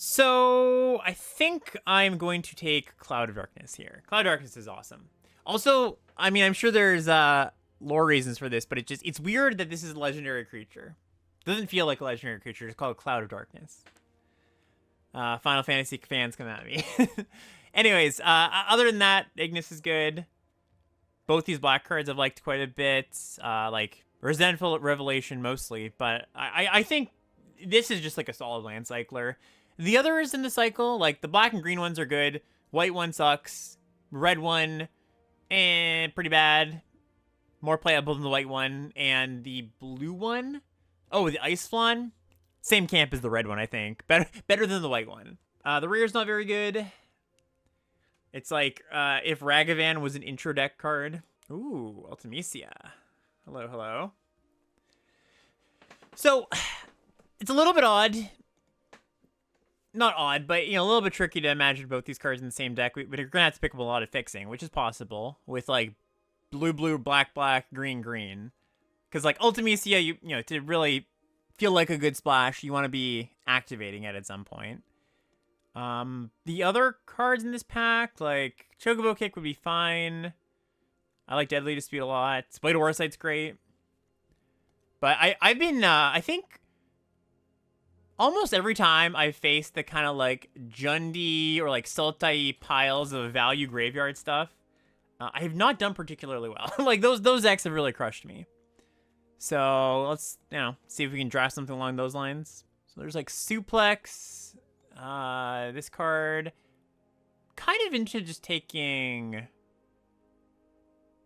So I think I'm going to take Cloud of Darkness here. Cloud of Darkness is awesome. Also, I mean, I'm sure there's lore reasons for this, but it's weird that this is a legendary creature. It doesn't feel like a legendary creature. It's called Cloud of Darkness. Final Fantasy fans come at me. Anyways, other than that, Ignis is good. Both these black cards I've liked quite a bit. Like Resentful Revelation mostly, but I think this is just like a solid land cycler. The others in the cycle, like the black and green ones are good. White one sucks. Red one, pretty bad. More playable than the white one. And the blue one, oh, the Ice Flan, same camp as the red one, I think. Better than the white one. The rear's not very good. It's like if Ragavan was an intro deck card. Ooh, Ultimisia. Hello, hello. So, it's a little bit odd. Not odd, but, you know, a little bit tricky to imagine both these cards in the same deck. But you're going to have to pick up a lot of fixing, which is possible with, like, blue, blue, black, black, green, green. Because, like, Ultimisia, you know, to really feel like a good splash, you want to be activating it at some point. The other cards in this pack, like, Chocobo Kick would be fine. I like Deadly Dispute a lot. Blade of Warsight's great. But I've been, I think, almost every time I've faced the kind of like Jundi or like Sultai piles of value graveyard stuff, I have not done particularly well. Like those decks have really crushed me. So let's, you know, see if we can draft something along those lines. So there's like Suplex. This card, kind of into just taking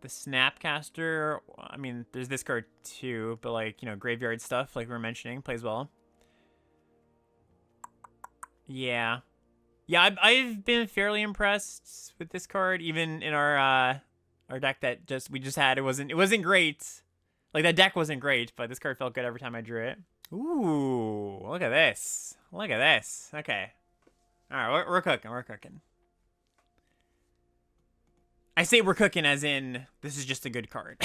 the Snapcaster. I mean, there's this card too, but like, you know, graveyard stuff, like we were mentioning, plays well. Yeah. Yeah, I've been fairly impressed with this card, even in our deck that we just had. It wasn't great. Like, that deck wasn't great, but this card felt good every time I drew it. Ooh, look at this. Look at this. Okay. All right, we're cooking. We're cooking. I say we're cooking as in this is just a good card.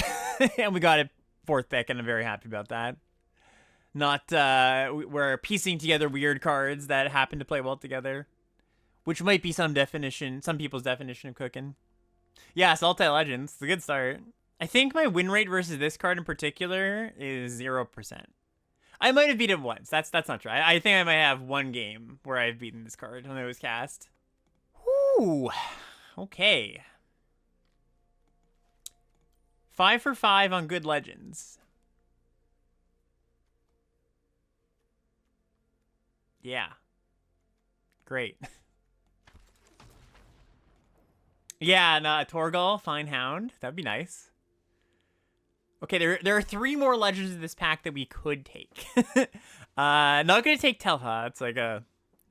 And we got it 4th pick, and I'm very happy about that. Not, we're piecing together weird cards that happen to play well together. Which might be some people's definition of cooking. Yeah, Sultai Legends. It's a good start. I think my win rate versus this card in particular is 0%. I might have beaten it once. That's not true. I think I might have one game where I've beaten this card when it was cast. Ooh. Okay. 5 for 5 on good legends. Yeah. Great. Yeah, and Torgal, Fine Hound. That'd be nice. Okay, there are 3 more legends in this pack that we could take. Not gonna take Telha. It's like a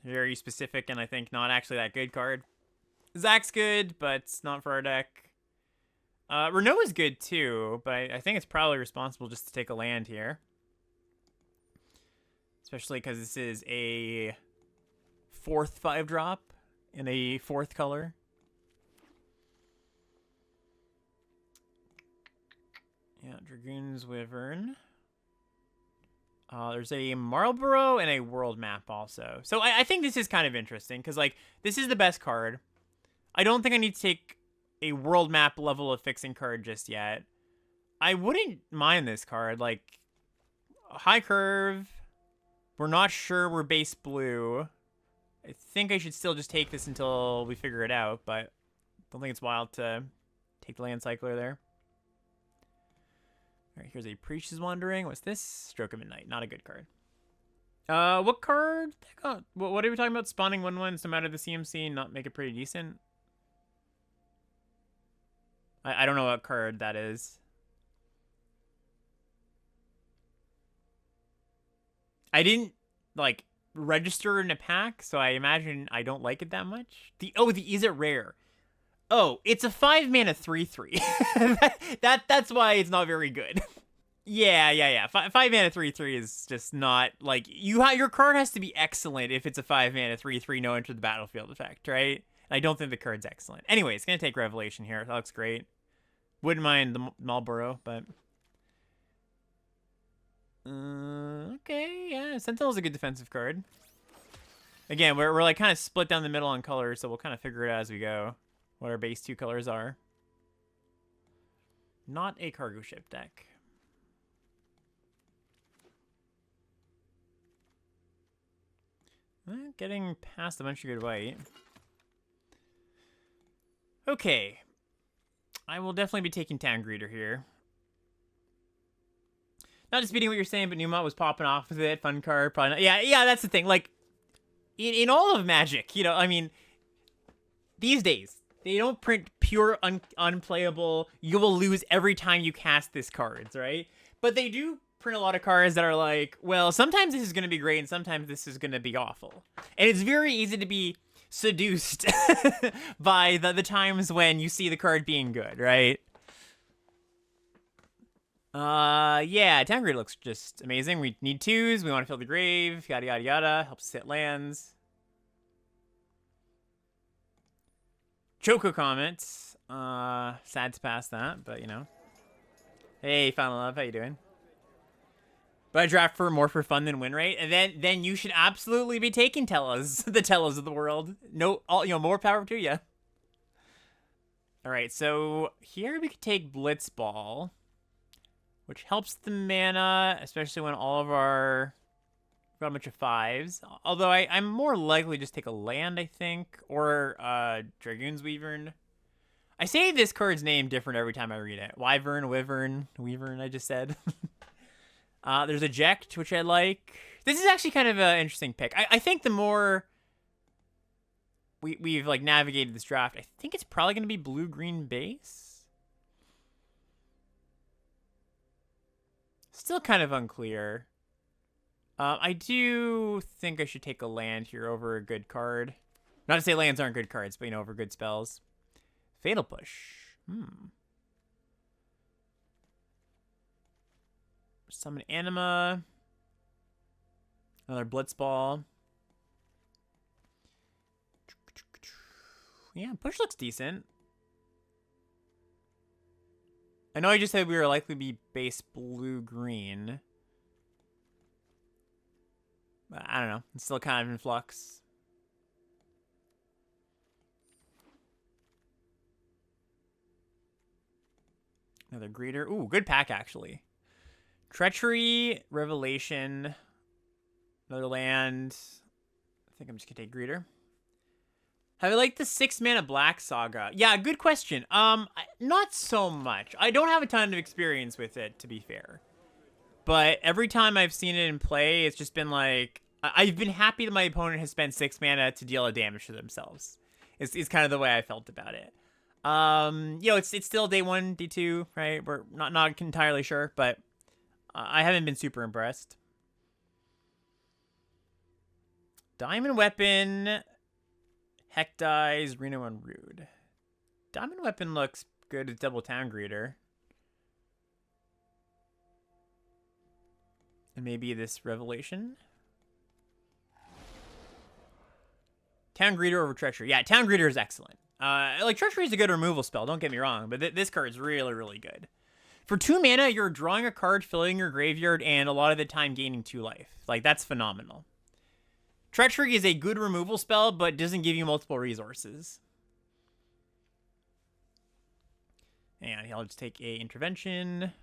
very specific and I think not actually that good card. Zack's good, but it's not for our deck. Renault is good too, but I think it's probably responsible just to take a land here. Especially because this is a 4th 5-drop in a 4th color. Yeah, Dragoon's Wyvern. There's a Marlborough and a world map also. So I think this is kind of interesting because, like, this is the best card. I don't think I need to take a world map level of fixing card just yet. I wouldn't mind this card. Like, high curve. We're not sure we're base blue. I think I should still just take this until we figure it out, but I don't think it's wild to take the land cycler there. All right, here's a Preach's Wandering. What's this? Stroke of Midnight. Not a good card. What card? What are we talking about? Spawning 1/1s no matter the CMC, not make it pretty decent? I don't know what card that is. I didn't, like, register in a pack, so I imagine I don't like it that much. Is it rare? Oh, it's a 5-mana 3/3. That's why it's not very good. Yeah. 5-mana 3/3 is just not, like, your card has to be excellent if it's a 5-mana 3/3 no enter the battlefield effect, right? I don't think the card's excellent. Anyway, it's gonna take Revelation here. That looks great. Wouldn't mind the Marlborough, but okay, yeah. Sentinel's a good defensive card. Again, we're like kind of split down the middle on colors, so we'll kind of figure it out as we go. What our base 2 colors are. Not a cargo ship deck. Getting past a bunch of good white. Okay. I will definitely be taking Town Greeter here. Not disputing what you're saying, but Numont was popping off with it. Fun card, probably not. Yeah, that's the thing. Like, in all of Magic, you know, I mean, these days, they don't print pure unplayable, you will lose every time you cast this cards, right? But they do print a lot of cards that are like, well, sometimes this is going to be great and sometimes this is going to be awful. And it's very easy to be seduced by the times when you see the card being good, right? Yeah, Town Grid looks just amazing. We need 2s, we want to fill the grave, yada yada yada, helps us hit lands. Choco comments. Sad to pass that, but you know. Hey, Final Love, how you doing? But I draft for more for fun than win rate, and then you should absolutely be taking Tellas, the Tellas of the world. No, more power to you. All right, so here we could take Blitzball, which helps the mana, especially when all of our got a bunch of 5s. Although I'm more likely just take a land, I think, or Dragoon's Weavern. I say this card's name different every time I read it. Wyvern, Wyvern, Weavern, I just said. There's Eject, which I like. This is actually kind of an interesting pick. I think the more we've like navigated this draft, I think it's probably going to be blue-green base. Still kind of unclear. I do think I should take a land here over a good card. Not to say lands aren't good cards, but, you know, over good spells. Fatal Push. Summon Anima. Another Blitzball. Yeah, Push looks decent. I know I just said we were likely to be base blue-green. But I don't know. It's still kind of in flux. Another Greeter. Ooh, good pack, actually. Treachery, Revelation, another land. I think I'm just going to take Greeter. Have I liked the 6-mana Black Saga? Yeah, good question. Not so much. I don't have a ton of experience with it, to be fair. But every time I've seen it in play, it's just been like, I've been happy that my opponent has spent 6 mana to deal a damage to themselves. It's kind of the way I felt about it. You know, it's still day 1, day 2, right? We're not entirely sure, but I haven't been super impressed. Diamond Weapon, Heck Dies, Reno and Rude. Diamond Weapon looks good as double Town Greeter. And maybe this Revelation. Town Greeter over Treachery. Yeah, Town Greeter is excellent. Like, Treachery is a good removal spell, don't get me wrong, but this card is really, really good. For 2 mana, you're drawing a card, filling your graveyard, and a lot of the time gaining 2 life. Like, that's phenomenal. Treachery is a good removal spell, but doesn't give you multiple resources. And I'll just take a Intervention.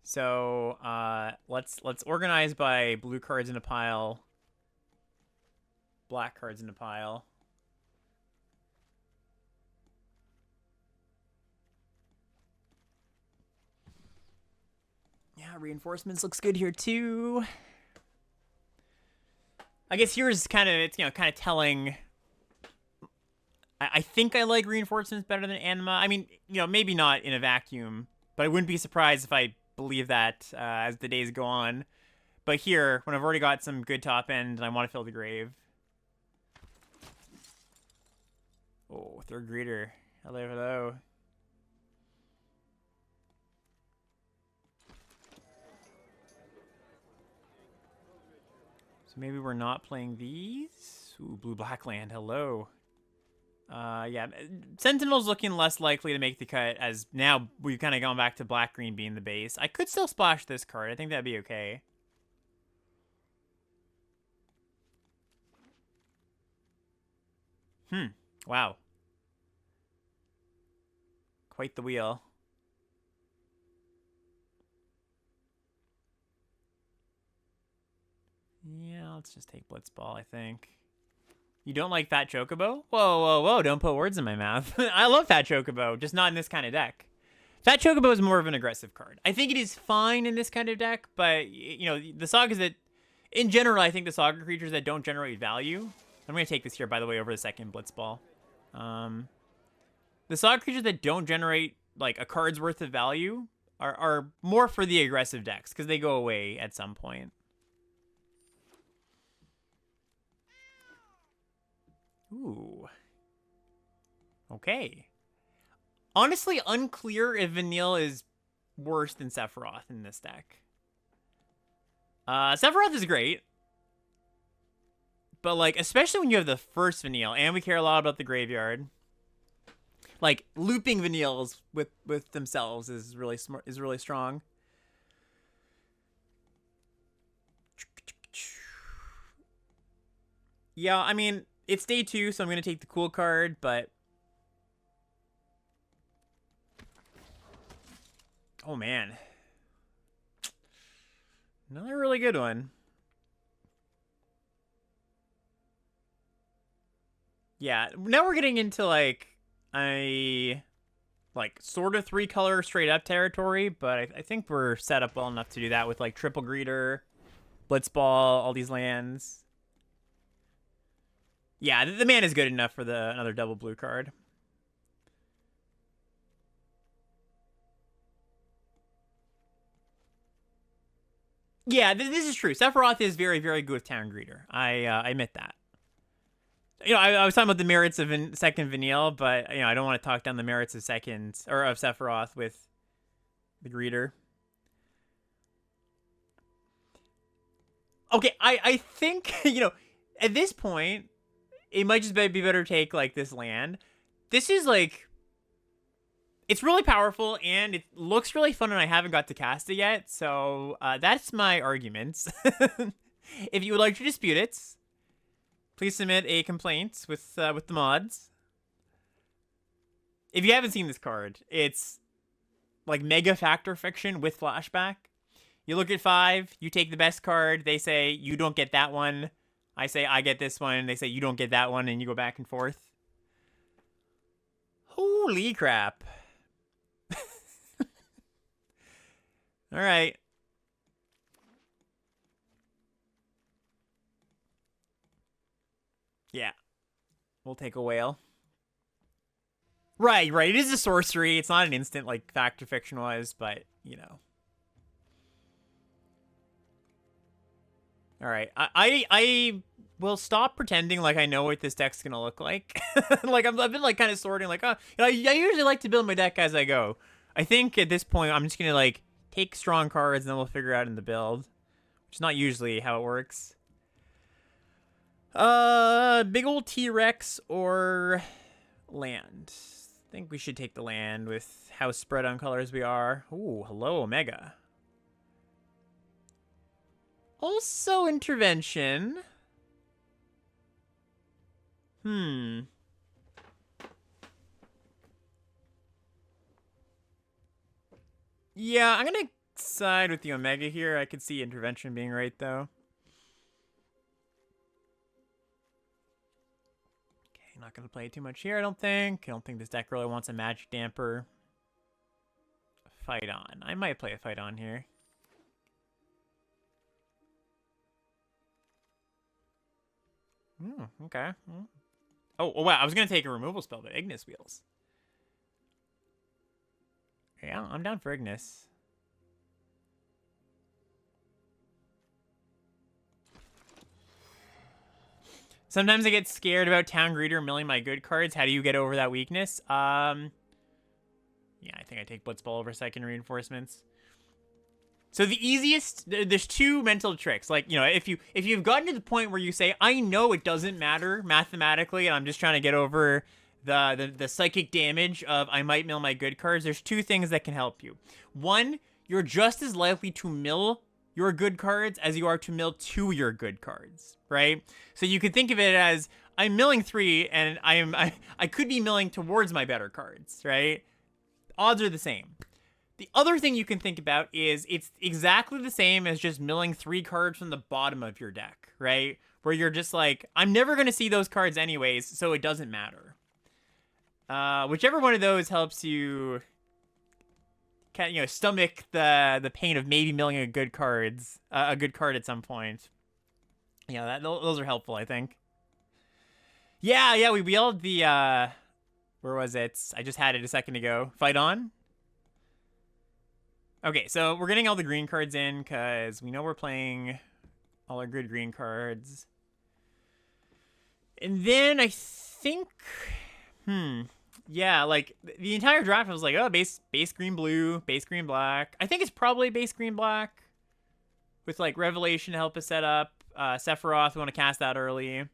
So let's organize by blue cards in a pile, black cards in a pile. Yeah, reinforcements looks good here too. I guess here's kind of telling. I think I like reinforcements better than anima. I mean, maybe not in a vacuum, but I wouldn't be surprised if I believe that as the days go on. But here, when I've already got some good top end and I want to fill the grave. Oh, third greeter. Hello, hello. So maybe we're not playing these. Ooh, blue black land. Hello. Yeah, Sentinel's looking less likely to make the cut as now we've kind of gone back to black-green being the base. I could still splash this card. I think that'd be okay. Wow. Quite the wheel. Yeah, let's just take Blitzball, I think. You don't like Fat Chocobo? Whoa, whoa, whoa, don't put words in my mouth. I love Fat Chocobo, just not in this kind of deck. Fat Chocobo is more of an aggressive card. I think it is fine in this kind of deck, but, you know, the Sagas that... In general, I think the Saga creatures that don't generate value... I'm going to take this here, by the way, over the second Blitzball. The Saga creatures that don't generate, like, a card's worth of value are more for the aggressive decks, because they go away at some point. Ooh. Okay. Honestly, unclear if Vanille is worse than Sephiroth in this deck. Sephiroth is great. But, like, especially when you have the first Vanille, and we care a lot about the graveyard. Like, looping Vanilles with themselves is really smart, is really strong. Yeah, I mean, it's day 2, so I'm going to take the cool card, but... Oh, man. Another really good one. Yeah, now we're getting into, like, sort of 3-color straight-up territory, but I think we're set up well enough to do that with, like, Triple Greeter, Blitzball, all these lands. Yeah, the man is good enough for another double blue card. Yeah, this is true. Sephiroth is very, very good with Town Greeter. I admit that. You know, I was talking about the merits of second Vanille, but, you know, I don't want to talk down the merits of of Sephiroth with the Greeter. Okay, I think, you know, at this point, it might just be better to take, like, this land. This is, like... It's really powerful, and it looks really fun, and I haven't got to cast it yet, so that's my arguments. If you would like to dispute it, please submit a complaint with the mods. If you haven't seen this card, it's like Mega Factor Fiction with Flashback. You look at 5, you take the best card, they say, you don't get that one. I say, I get this one, they say, you don't get that one, and you go back and forth. Holy crap. All right. Yeah. We'll take a whale. Right. It is a sorcery. It's not an instant, like, Fact or Fiction was, but, you know. All right. I will stop pretending like I know what this deck's going to look like. Like, I've been, like, kind of sorting, like, oh, you know, I usually like to build my deck as I go. I think at this point, I'm just going to, like, take strong cards, and then we'll figure out in the build. Which is not usually how it works. Big old T-Rex or land? I think we should take the land with how spread on colors we are. Ooh, hello, Omega. Also intervention. Yeah, I'm gonna side with the Omega here. I could see intervention being right, though. Okay, not gonna play too much here, I don't think. I don't think this deck really wants a Magic Damper. Fight on. I might play a Fight on here. Okay. Oh, wow. I was gonna take a removal spell, but Ignis Wheels. Yeah, I'm down for Ignis. Sometimes I get scared about Town Greeter milling my good cards. How do you get over that weakness? Yeah, I think I take Blitzball over second reinforcements. So the easiest, there's 2 mental tricks. Like, you know, if you've gotten to the point where you say, I know it doesn't matter mathematically, and I'm just trying to get over the psychic damage of I might mill my good cards, there's two things that can help you. One, you're just as likely to mill your good cards as you are to mill to your good cards, right? So you could think of it as I'm milling 3 and I could be milling towards my better cards, right? Odds are the same. The other thing you can think about is it's exactly the same as just milling 3 cards from the bottom of your deck, right? Where you're just like, I'm never going to see those cards anyways, so it doesn't matter. Whichever one of those helps you, stomach the pain of maybe milling a good card at some point. Those are helpful, I think. Yeah, we yelled the, where was it? I just had it a second ago. Fight on. Okay, so we're getting all the green cards in because we know we're playing all our good green cards. And then I think, yeah, like the entire draft I was like, oh, base green blue, base green black. I think it's probably base green black with like Revelation to help us set up. Sephiroth, we want to cast that early.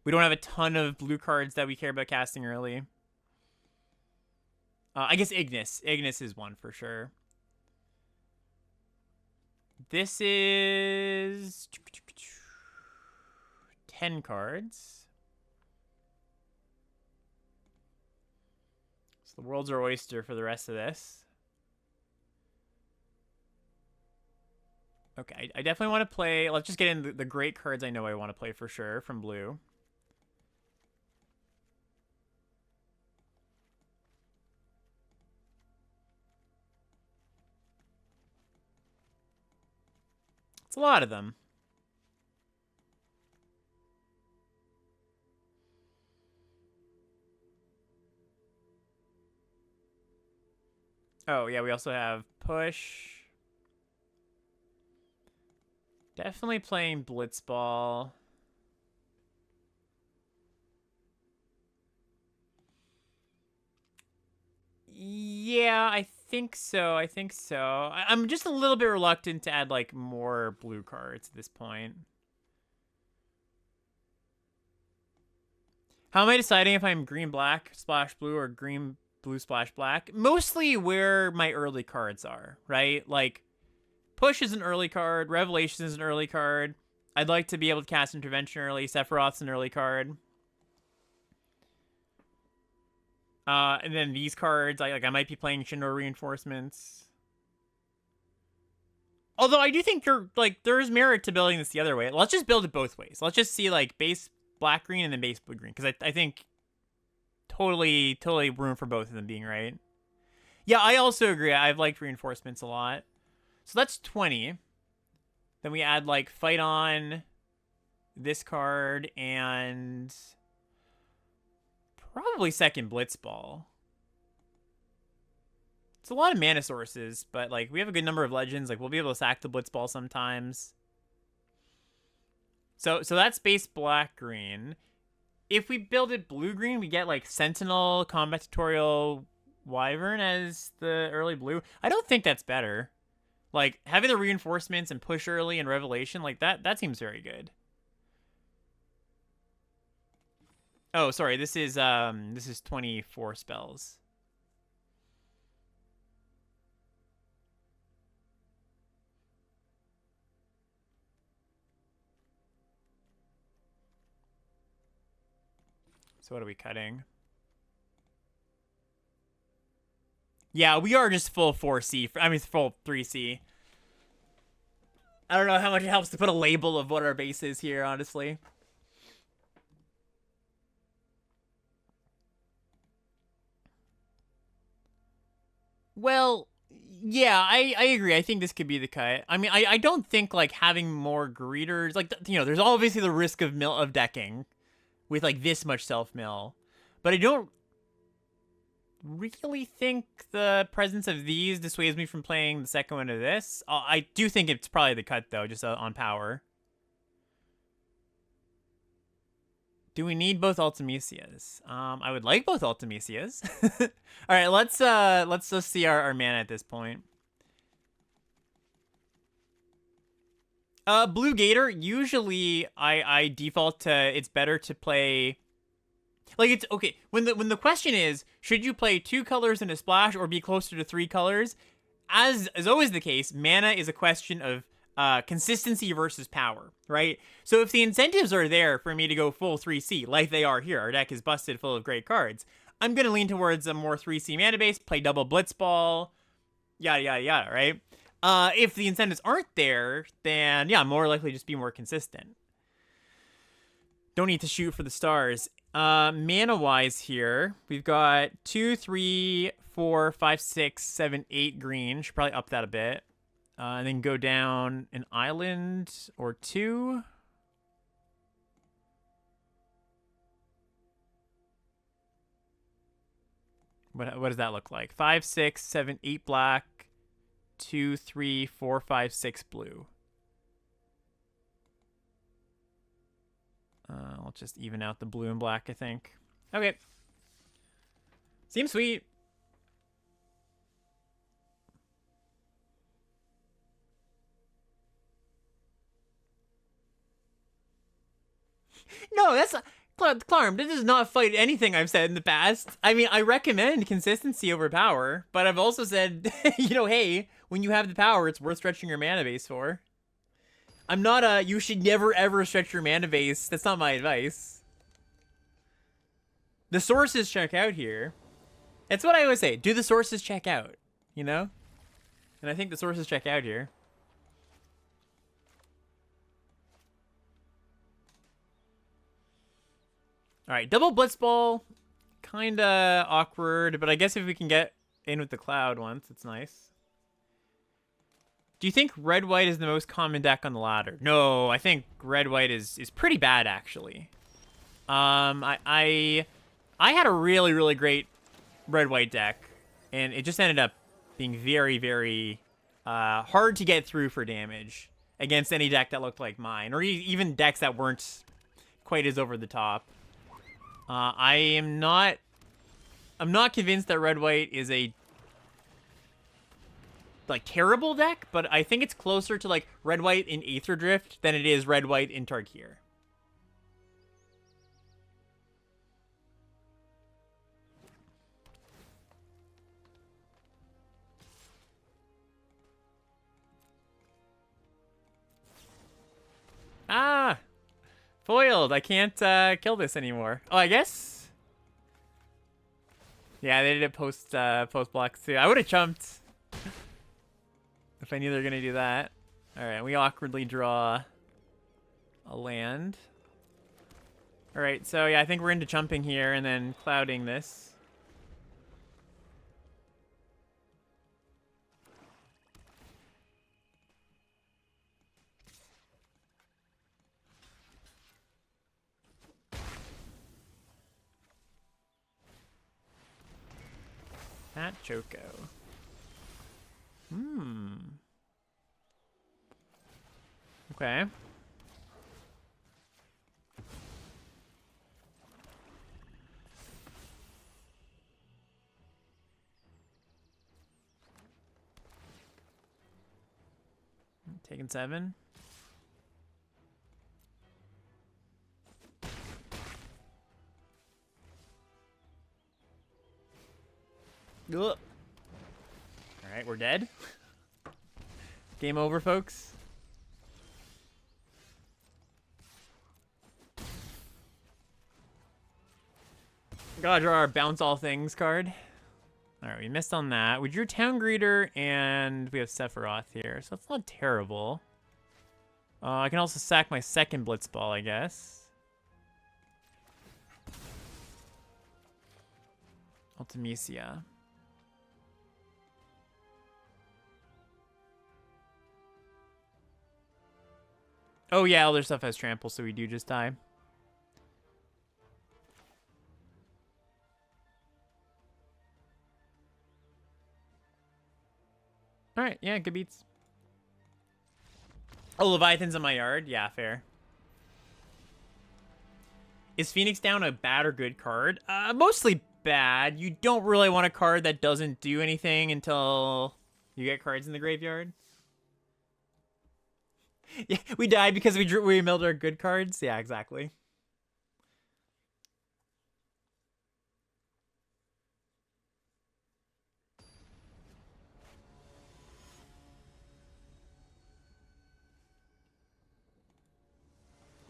We don't have a ton of blue cards that we care about casting early. I guess Ignis. Ignis is one for sure. This is 10 cards. So the world's our oyster for the rest of this. Okay, I definitely want to play. Let's just get in the great cards I know I want to play for sure from blue. It's a lot of them. Oh, yeah, we also have push. Definitely playing Blitzball. Yeah, I think so. I'm just a little bit reluctant to add, like, more blue cards at this point. How am I deciding if I'm green-black, splash blue, or green-blue, splash black? Mostly where my early cards are, right? Like, push is an early card. Revelation is an early card. I'd like to be able to cast Intervention early. Sephiroth's an early card. And then these cards, I might be playing Shinra Reinforcements. Although I do think there is merit to building this the other way. Let's just build it both ways. Let's just see like base black green and then base blue green, because I think totally room for both of them being right. Yeah, I also agree. I've liked Reinforcements a lot. So that's 20. Then we add like Fight On, this card, and probably second Blitzball. It's a lot of mana sources, but like we have a good number of legends. Like we'll be able to sack the Blitzball sometimes. So that's base black green. If we build it blue green, we get like Sentinel, Combat Tutorial, Wyvern as the early blue. I don't think that's better. Like having the Reinforcements and push early and Revelation, like that seems very good. Oh, sorry. This is 24 spells. So what are we cutting? Yeah, we are just full 4C. I mean, full 3C. I don't know how much it helps to put a label of what our base is here, honestly. Well, yeah, I agree. I think this could be the cut. I mean, I don't think, like, having more greeters... Like, there's obviously the risk of decking with, like, this much self-mill. But I don't really think the presence of these dissuades me from playing the second one of this. I do think it's probably the cut, though, just on power. Do we need both Ultimisias? I would like both Ultimisias. All right, let's just see our mana at this point. Blue Gator, usually I default to it's better to play Like, it's okay when the question is, should you play 2 colors in a splash or be closer to 3 colors? As is always the case, mana is a question of consistency versus power, right? So if the incentives are there for me to go full 3C, like they are here, our deck is busted full of great cards, I'm going to lean towards a more 3C mana base, play double Blitzball, yada, yada, yada, right? If the incentives aren't there, then yeah, more likely just be more consistent. Don't need to shoot for the stars. Mana-wise here, we've got 2, 3, 4, 5, 6, 7, 8 green. Should probably up that a bit. And then go down an island or 2. What does that look like? 5, 6, 7, 8 black, 2, 3, 4, 5, 6 blue. I'll just even out the blue and black, I think. Okay. Seems sweet. No, that's not... Clarm, this does not fight anything I've said in the past. I mean, I recommend consistency over power, but I've also said, you know, hey, when you have the power, it's worth stretching your mana base for. I'm not a, you should never ever stretch your mana base. That's not my advice. The sources check out here. It's what I always say. Do the sources check out? You know? And I think the sources check out here. Alright, double Blitzball. Kinda awkward, but I guess if we can get in with the cloud once, it's nice. Do you think red-white is the most common deck on the ladder? No, I think red-white is pretty bad, actually. I had a really, really great red-white deck, and it just ended up being very, very hard to get through for damage against any deck that looked like mine, or even decks that weren't quite as over the top. I'm not convinced that red-white is a like terrible deck, but I think it's closer to like red-white in Aether Drift than it is red-white in Tarkir. Ah! Foiled! I can't kill this anymore. Oh, I guess? Yeah, they did it post blocks too. I would have jumped if I knew they were gonna do that. Alright, we awkwardly draw a land. Alright, so yeah, I think we're into jumping here and then clouding this. At Joko. Okay. Taking 7. All right, we're dead. Game over, folks. Gotta draw our bounce all things card. All right, we missed on that. We drew Town Greeter, and we have Sephiroth here, so it's not terrible. I can also sack my second Blitzball, I guess. Ultimecia. Oh yeah, other stuff has trample, so we do just die. Alright, yeah, good beats. Oh, Leviathan's in my yard? Yeah, fair. Is Phoenix Down a bad or good card? Mostly bad. You don't really want a card that doesn't do anything until you get cards in the graveyard. Yeah, we died because we milled our good cards. Yeah, exactly.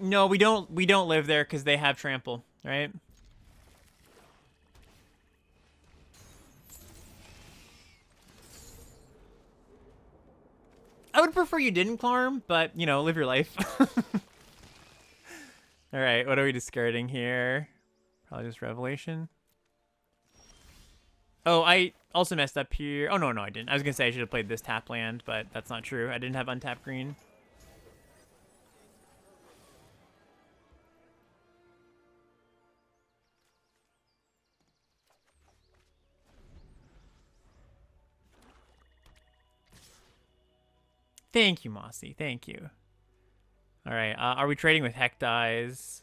No, we don't live there because they have trample, right? I would prefer you didn't, Clarm, but, you know, live your life. All right, what are we discarding here? Probably just Revelation. Oh, I also messed up here. Oh, no, I didn't. I was going to say I should have played this tap land, but that's not true. I didn't have untapped green. Thank you, Mossy. Thank you. All right, are we trading with Heck Dies?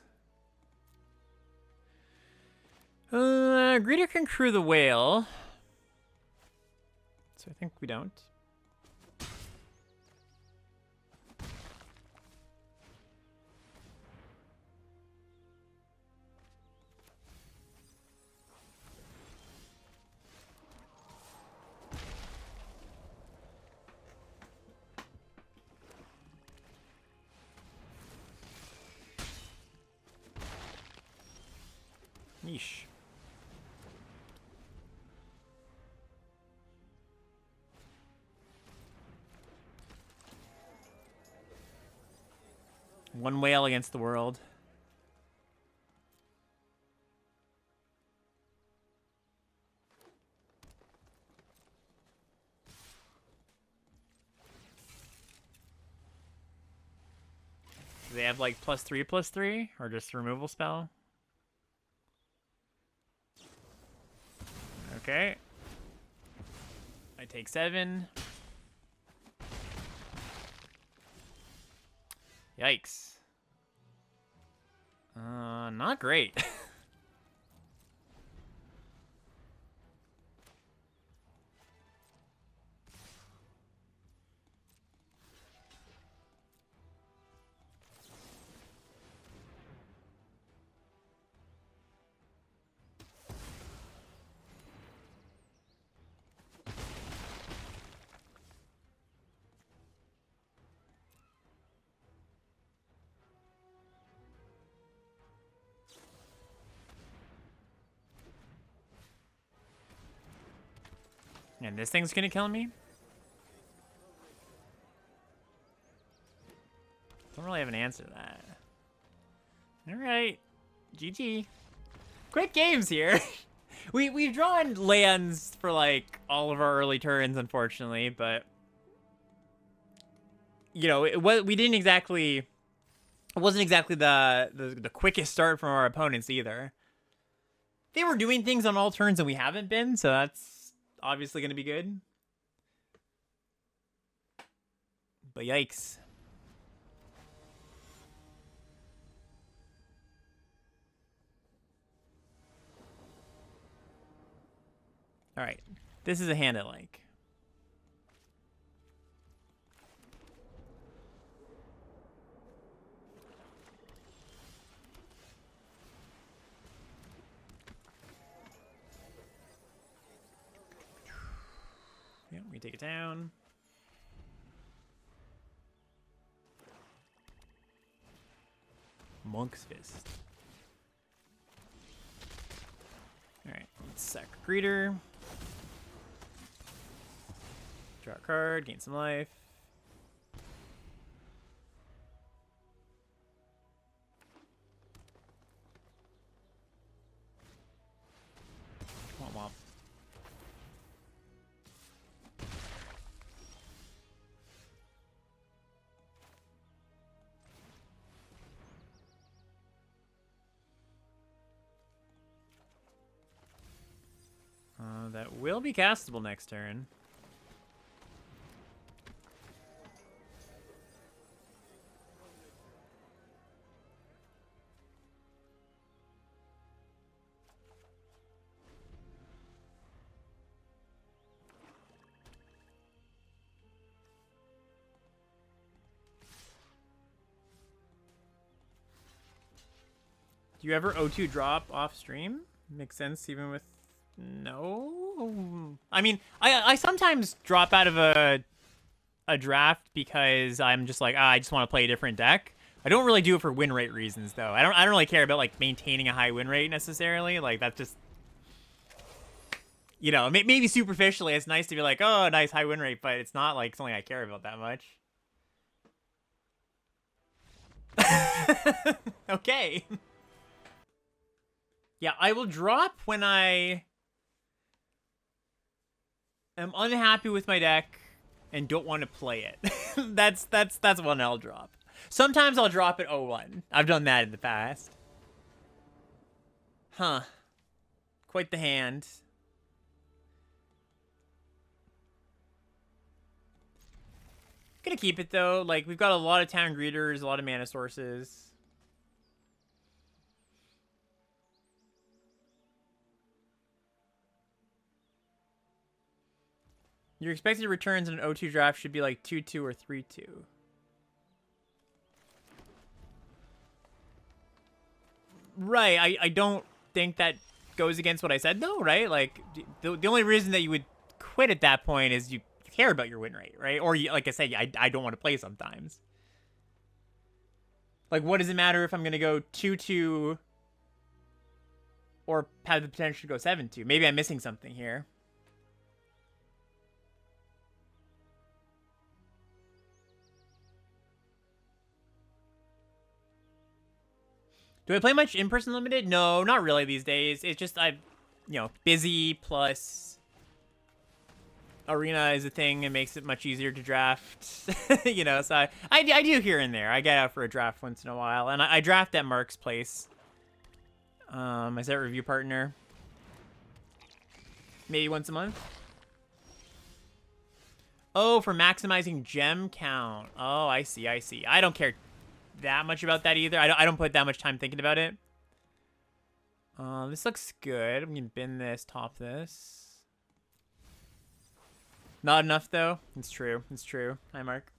Greeter can crew the whale. So I think we don't. Yeesh. One whale against the world. Do they have like +3/+3 or just removal spell? Okay. I take 7. Yikes. Not great. And this thing's gonna kill me? Don't really have an answer to that. Alright. GG. Quick games here. We've drawn lands for like all of our early turns, unfortunately, but you know, it wasn't exactly the quickest start from our opponents either. They were doing things on all turns and we haven't been, so that's obviously going to be good. But yikes. All right. This is a hand I like. Yeah, we take it down. Monk's Fist. Alright, let's sack Greeter. Draw a card, gain some life. Womp womp. That will be castable next turn. Do you ever O2 drop off stream? Makes sense even with no. I mean, I sometimes drop out of a draft because I'm just like, I just want to play a different deck. I don't really do it for win rate reasons, though. I don't really care about, like, maintaining a high win rate, necessarily. Like, that's just... You know, maybe superficially, it's nice to be like, oh, nice high win rate, but it's not, like, something I care about that much. Okay. Yeah, I will drop when I am unhappy with my deck and don't want to play it. that's one I'll drop. Sometimes I'll drop at 0-1. I've done that in the past. Huh. Quite the hand. Gonna keep it, though. Like, we've got a lot of town greeters, a lot of mana sources. Your expected returns in an 0-2 draft should be like 2-2 or 3-2. Right, I don't think that goes against what I said, though, right? Like, the only reason that you would quit at that point is you care about your win rate, right? Or, you, like I say, I don't want to play sometimes. Like, what does it matter if I'm going to go 2-2 or have the potential to go 7-2? Maybe I'm missing something here. Do I play much in-person limited? No, not really these days. It's just busy, plus arena is a thing. It makes it much easier to draft. You know, so I do here and there. I get out for a draft once in a while, and I draft at Mark's place. As that review partner. Maybe once a month. Oh, for maximizing gem count. Oh, I see. I don't care that much about that either. I don't put that much time thinking about it. This looks good. I'm gonna bin this, top this. Not enough, though. It's true. It's true. Hi, Mark.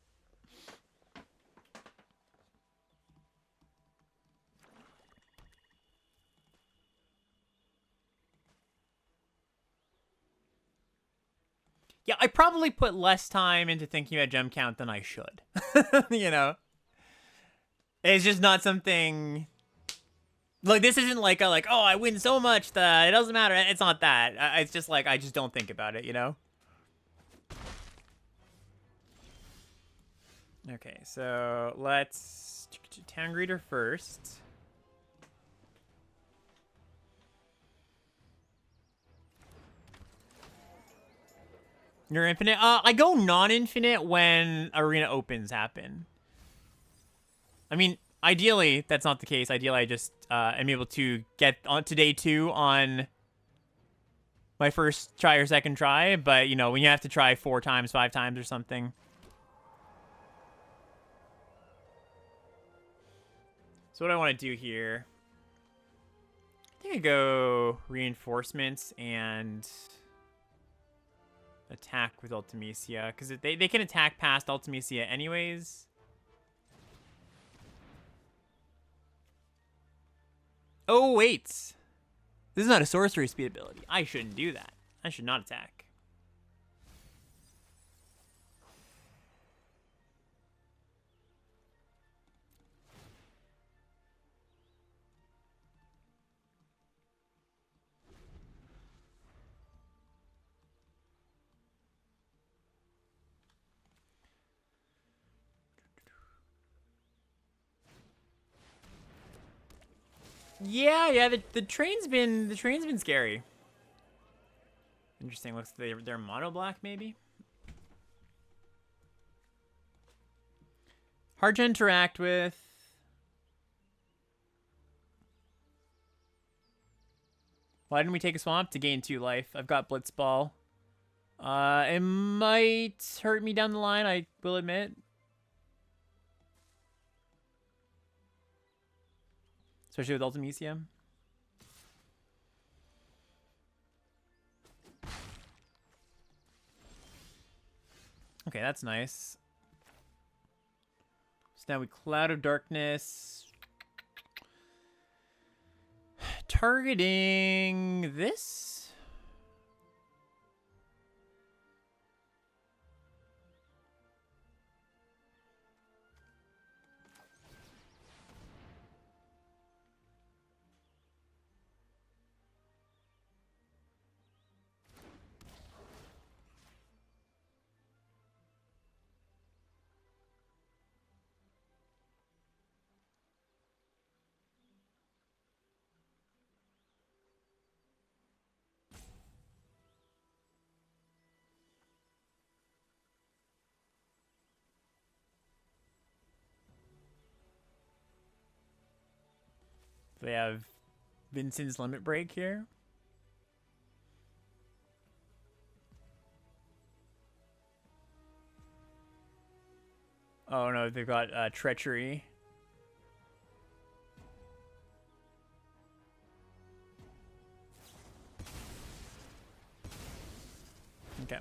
Yeah, I probably put less time into thinking about gem count than I should. You know? It's just not something... Like, this isn't like oh, I win so much that it doesn't matter. It's not that. It's just like, I just don't think about it, you know? Okay, so let's... Town Greeter first. You're infinite? I go non-infinite when arena opens happen. I mean, ideally, that's not the case. Ideally, I just am able to get on to day 2 on my first try or second try. But, you know, when you have to try 4 times, 5 times or something. So what I want to do here... I think I go reinforcements and attack with Ultimecia. Because they can attack past Ultimecia anyways. Oh, wait. This is not a sorcery speed ability. I shouldn't do that. I should not attack. Yeah, the train's been scary. Interesting. Looks like they're mono black, maybe. Hard to interact with. Why didn't we take a swamp? To gain 2 life. I've got Blitzball. It might hurt me down the line, I will admit. Especially with Ultimecia. Okay, that's nice. So now we Cloud of Darkness. Targeting this? They have Vincent's Limit Break here. Oh no, they've got Treachery. Okay.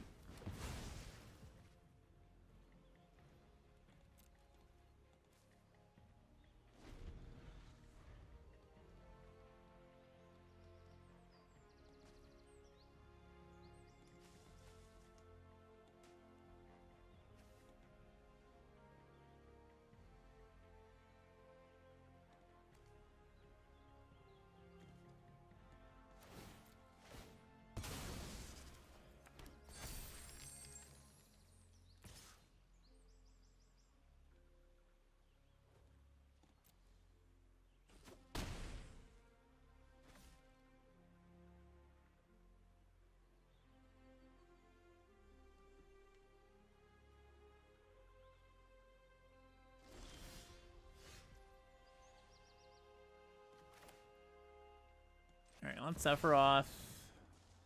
Alright, let's Sephiroth.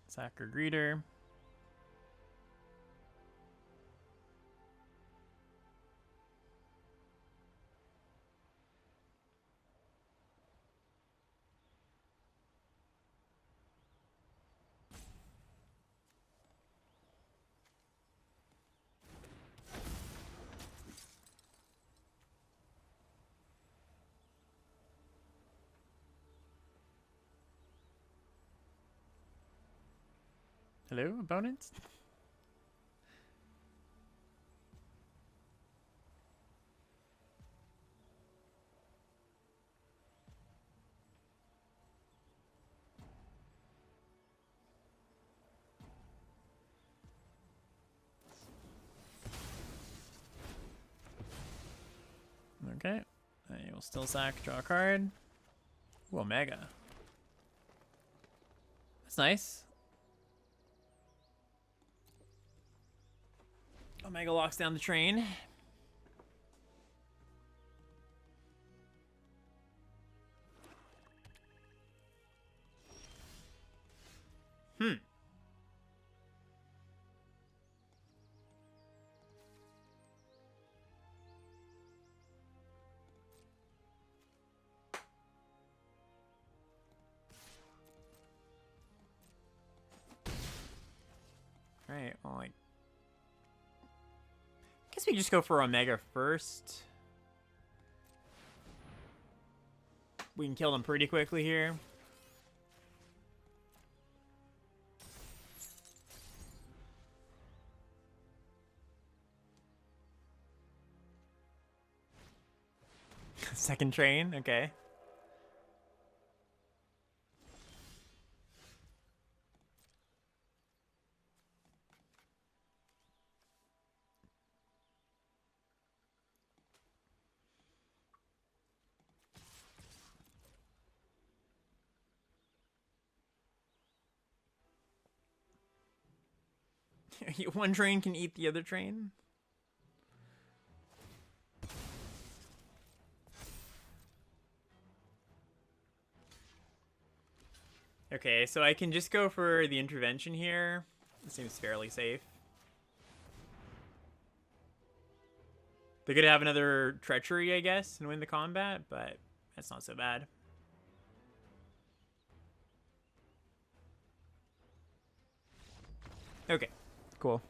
Sacker Greeter. Hello, opponents? Okay. You will still sack, draw a card. Ooh, Omega. That's nice. Omega locks down the train. Alright, well, I guess we just go for Omega first. We can kill them pretty quickly here. Second train, okay. One train can eat the other train. Okay, so I can just go for the intervention here. It seems fairly safe. They could have another treachery, I guess, and win the combat, but that's not so bad. Okay, cool.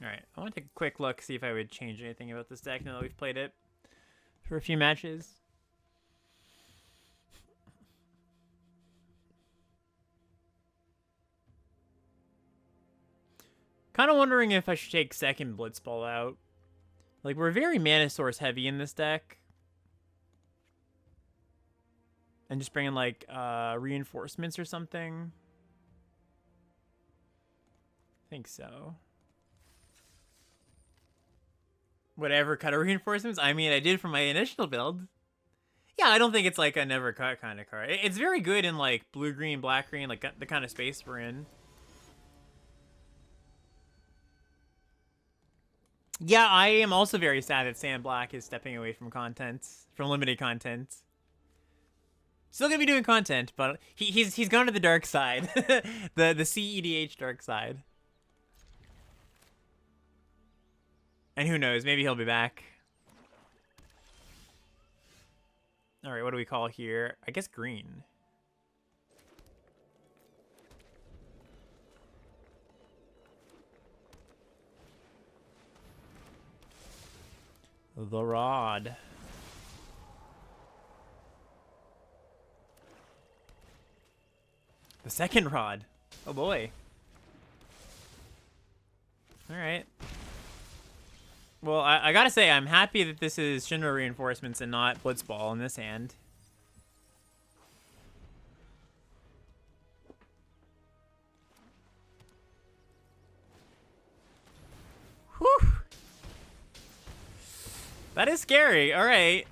Alright, I want to take a quick look, see if I would change anything about this deck now that we've played it for a few matches. Kind of wondering if I should take second Blitzball out. Like, we're very mana source heavy in this deck. And just bring in, like, reinforcements or something. I think so. Whatever, cut of reinforcements? I mean, I did for my initial build. Yeah, I don't think it's like a never cut kind of card. It's very good in like blue green, black green, like the kind of space we're in. Yeah, I am also very sad that Sam Black is stepping away from content, from limited content. Still gonna be doing content, but he's gone to the dark side, the CEDH dark side. And who knows? Maybe he'll be back. All right, what do we call here? I guess green. The rod. The second rod. Oh boy. All right. Well, I gotta say, I'm happy that this is Shinra reinforcements and not Blitzball in this hand. Whew. That is scary. All right.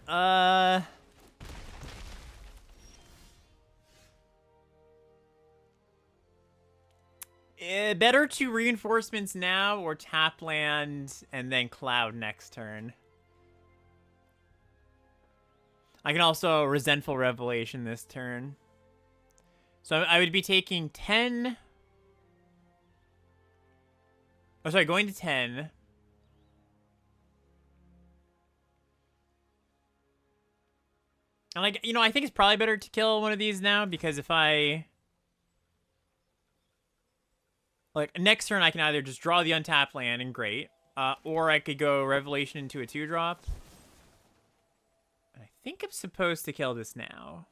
Better to reinforcements now or tap land and then cloud next turn. I can also resentful revelation this turn. So I would be taking 10. Oh, sorry, going to 10. And like, you know, I think it's probably better to kill one of these now because if I like next turn I can either just draw the untapped land and great, or I could go revelation into a 2-drop. I think I'm supposed to kill this now.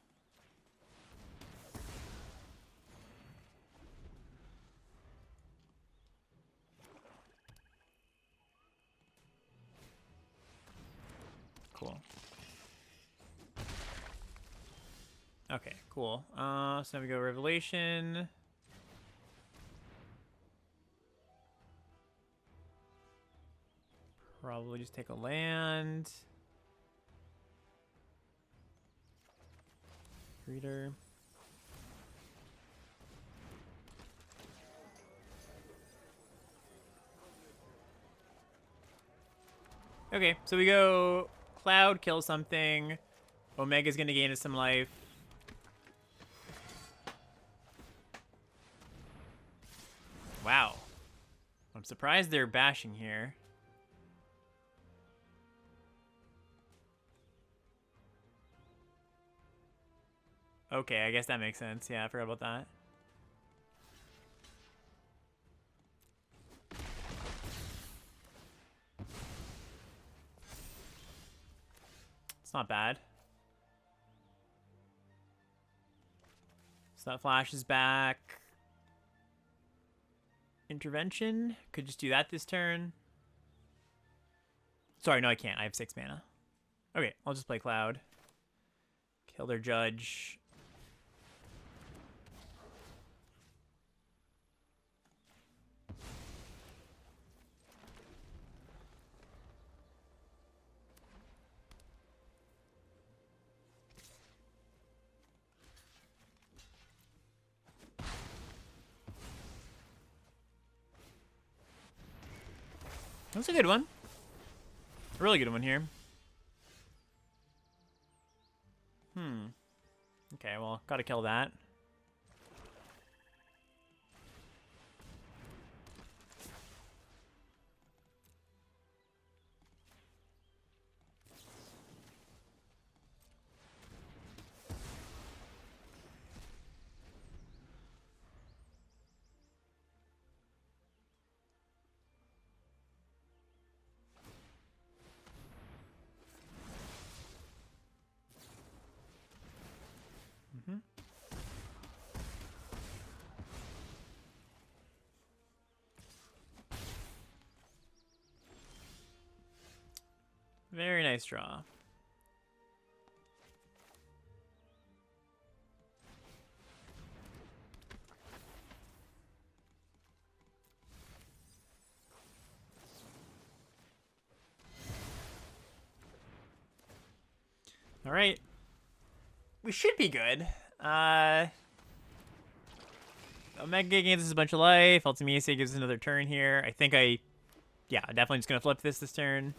Cool. Okay, cool. So now we go revelation. Probably just take a land. Reader. Okay, so we go Cloud, kill something. Omega's gonna gain us some life. Wow. I'm surprised they're bashing here. Okay, I guess that makes sense. Yeah, I forgot about that. It's not bad. So that flashes back. Intervention. Could just do that this turn. Sorry, no, I can't. I have 6 mana. Okay, I'll just play Cloud. Kill their judge. That's a good one. A really good one here. Okay, well, gotta kill that. Very nice draw. All right. we should be good. Omega gains us a bunch of life. Ultimisia gives us another turn here. I think yeah, definitely just gonna flip this turn.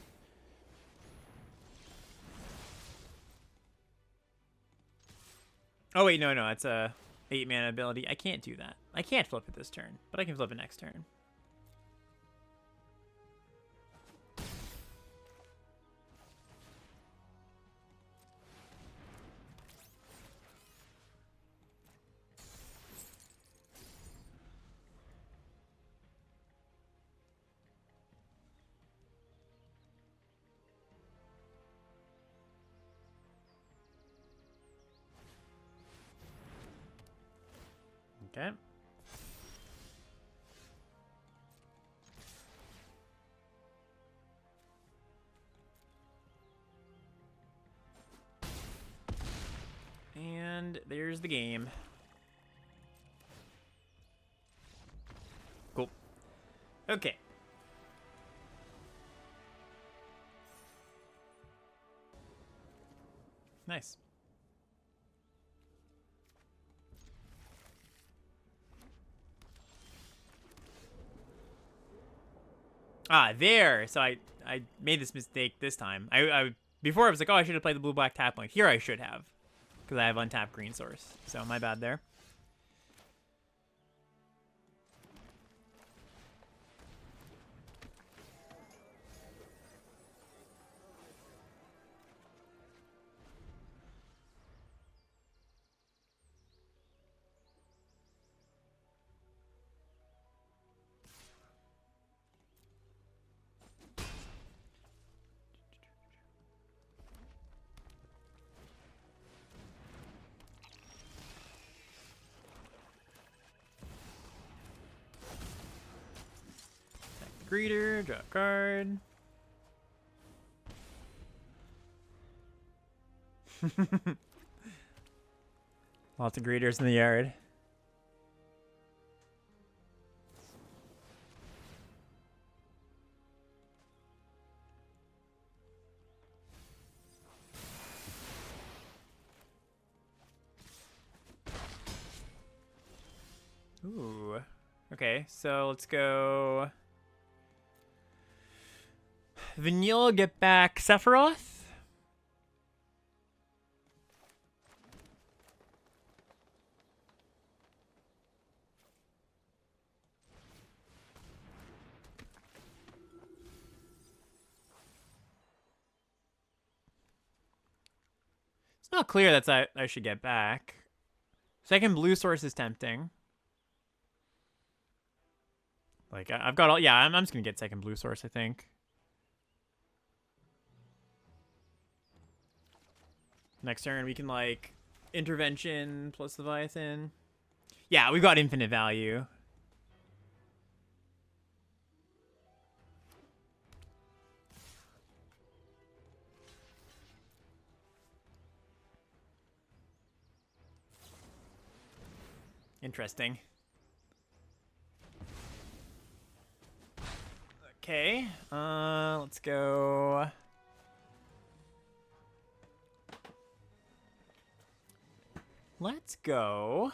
Oh wait, no, it's a 8-mana ability. I can't do that. I can't flip it this turn, but I can flip it next turn. Okay. And there's the game. Cool. Okay. Nice. Ah, there. So I made this mistake this time. I before I was like, oh, I should have played the blue-black tap link. Here I should have, because I have untapped green source. So my bad there. Greeter, draw a card. Lots of greeters in the yard. Ooh. Okay, so let's go. Vanille, get back Sephiroth. It's not clear that's I should get back. Second blue source is tempting. Like, I've got all... Yeah, I'm just going to get second blue source, I think. Next turn, we can, like, intervention plus Leviathan. Yeah, we've got infinite value. Interesting. Okay, let's go. Let's go.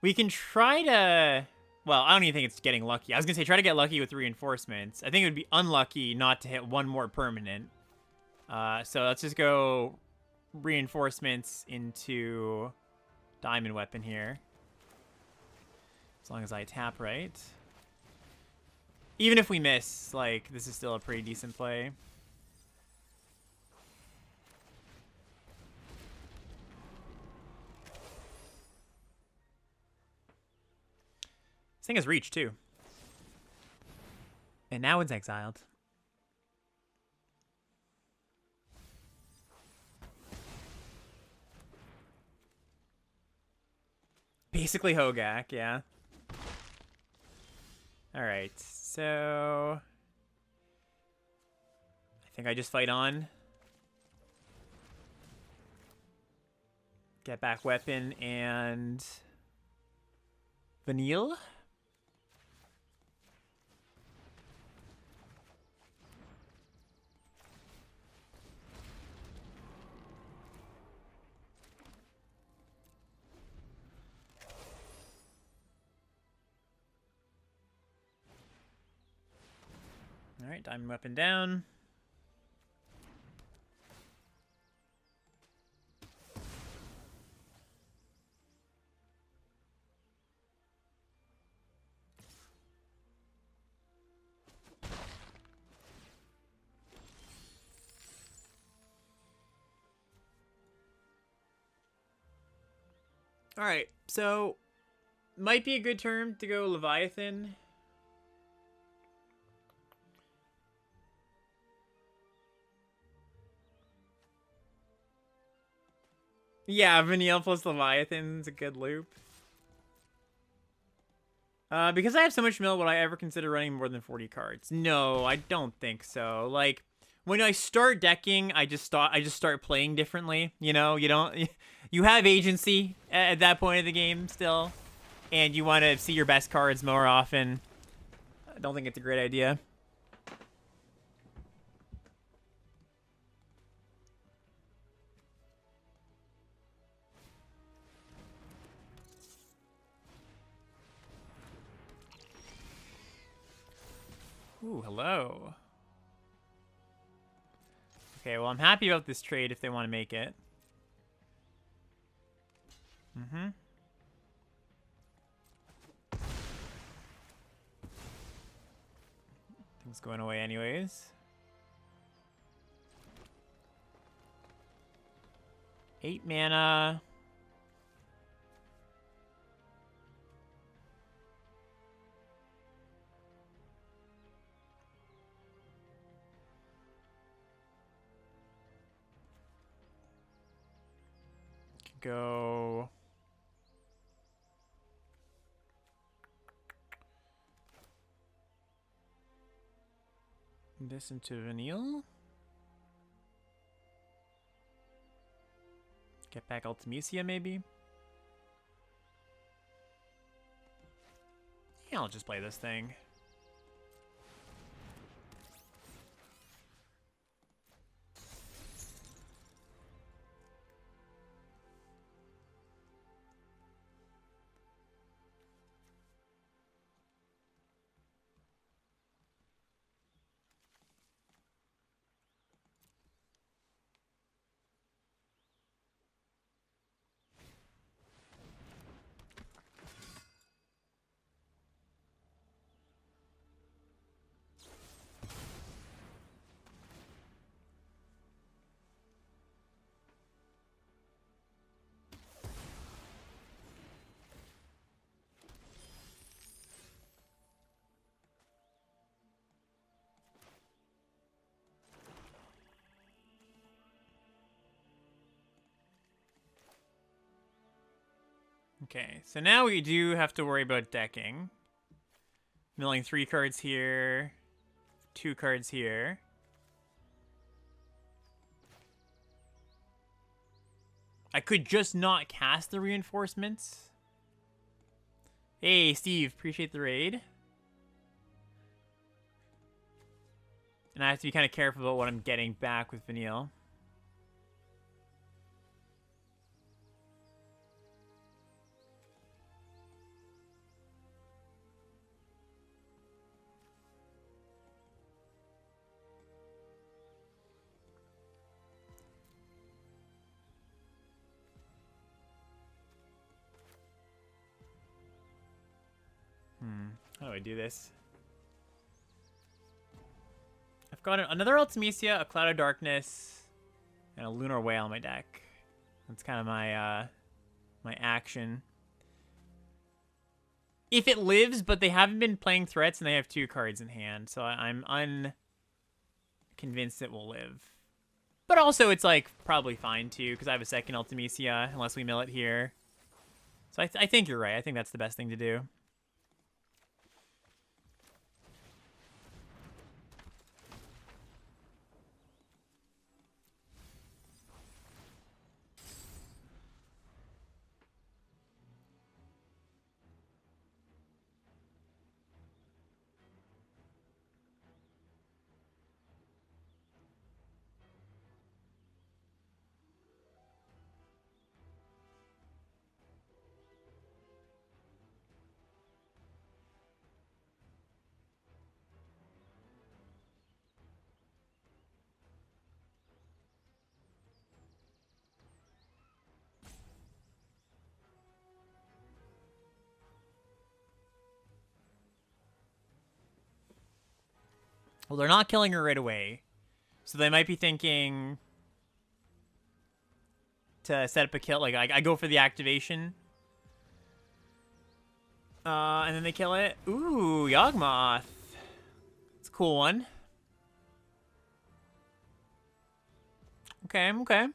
We can try to... Well, I don't even think it's getting lucky. I was going to say try to get lucky with reinforcements. I think it would be unlucky not to hit one more permanent. So let's just go reinforcements into diamond weapon here. As long as I tap right. Even if we miss, like, this is still a pretty decent play. This thing has reach, too. And now it's exiled. Basically Hogak, yeah. Alright, so... I think I just fight on. Get back weapon and... Vanille? Alright, diamond weapon down. Alright, so might be a good turn to go Leviathan. Yeah, Vanille plus Leviathan's a good loop. Because I have so much mill, would I ever consider running more than 40 cards? No, I don't think so. Like, when I start decking, I just start playing differently. You know, you have agency at that point of the game still, and you want to see your best cards more often. I don't think it's a great idea. Ooh, hello. Okay, well, I'm happy about this trade if they want to make it. Mm-hmm. Things going away anyways. 8 mana. Go this into Vanille. Get back Ultimisia, maybe? Yeah, I'll just play this thing. Okay, so now we do have to worry about decking. Milling 3 cards here, 2 cards here. I could just not cast the reinforcements. Hey, Steve, appreciate the raid. And I have to be kind of careful about what I'm getting back with Vanille. How do I do this? I've got another Ultimisia, a Cloud of Darkness, and a Lunar Whale in my deck. That's kind of my my action. If it lives, but they haven't been playing threats and they have 2 cards in hand, so I'm unconvinced it will live. But also, it's like probably fine too, because I have a second Ultimisia, unless we mill it here. So I think you're right. I think that's the best thing to do. Well, they're not killing her right away. So they might be thinking to set up a kill. Like, I go for the activation. And then they kill it. Ooh, Yawgmoth. It's a cool one. Okay, okay.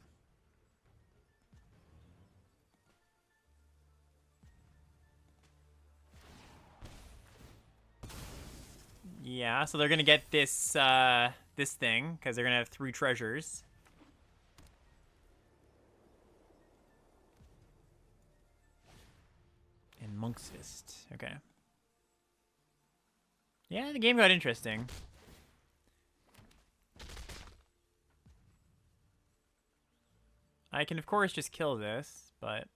Yeah, so they're gonna get this this thing because they're gonna have 3 treasures. And Monk's Fist. Okay. Yeah, the game got interesting. I can of course just kill this, but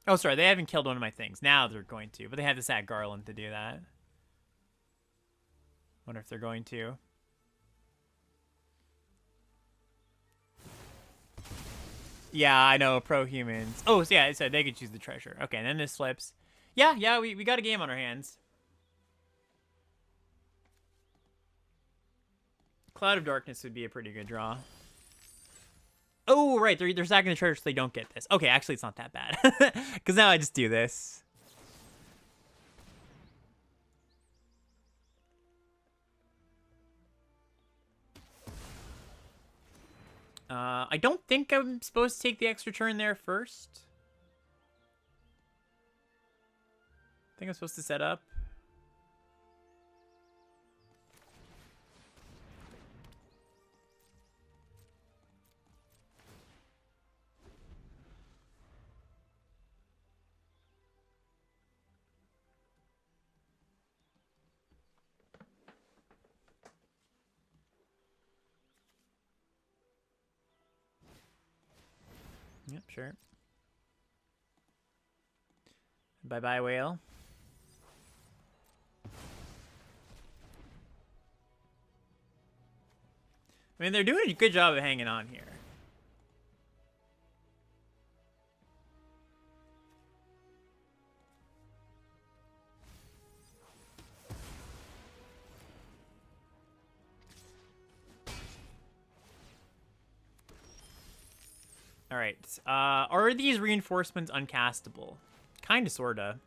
oh, sorry, they haven't killed one of my things. Now they're going to, but they had to sack Garland to do that. Wonder if they're going to. Yeah, I know, pro-humans. Oh, so yeah, so they could choose the treasure. Okay, and then this flips. Yeah, we got a game on our hands. Cloud of Darkness would be a pretty good draw. Oh, right, they're sacking the treasure so they don't get this. Okay, actually, it's not that bad. Because now I just do this. I don't think I'm supposed to take the extra turn there first. I think I'm supposed to set up. Yep, sure. Bye-bye, whale. I mean, they're doing a good job of hanging on here. All right. Are these reinforcements uncastable? Kinda, sorta.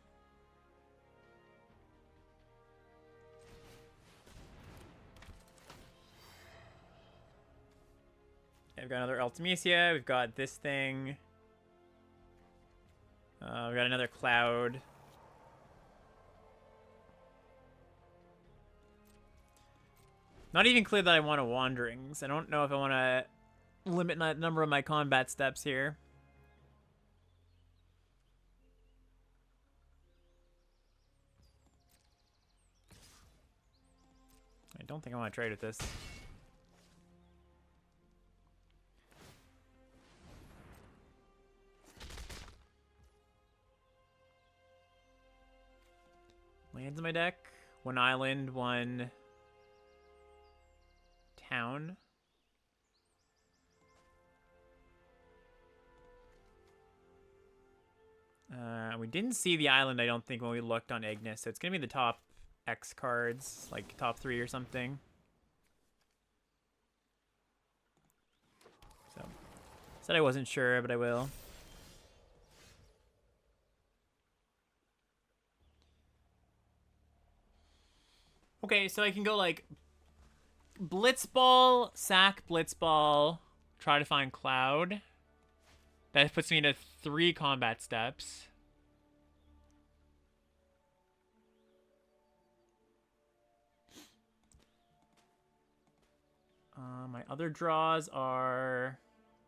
Okay, we've got another Ultimecia. We've got this thing. We've got another Cloud. Not even clear that I want a Wanderings. I don't know if I want to limit the number of my combat steps here. I don't think I want to trade with this. Lands in my deck. 1 island, 1 town. We didn't see the island, I don't think, when we looked on Ignis, so it's going to be the top X cards, like top 3 or something. So, said I wasn't sure, but I will. Okay, so I can go like Blitzball, sack Blitzball, try to find Cloud. That puts me into 3 combat steps. My other draws are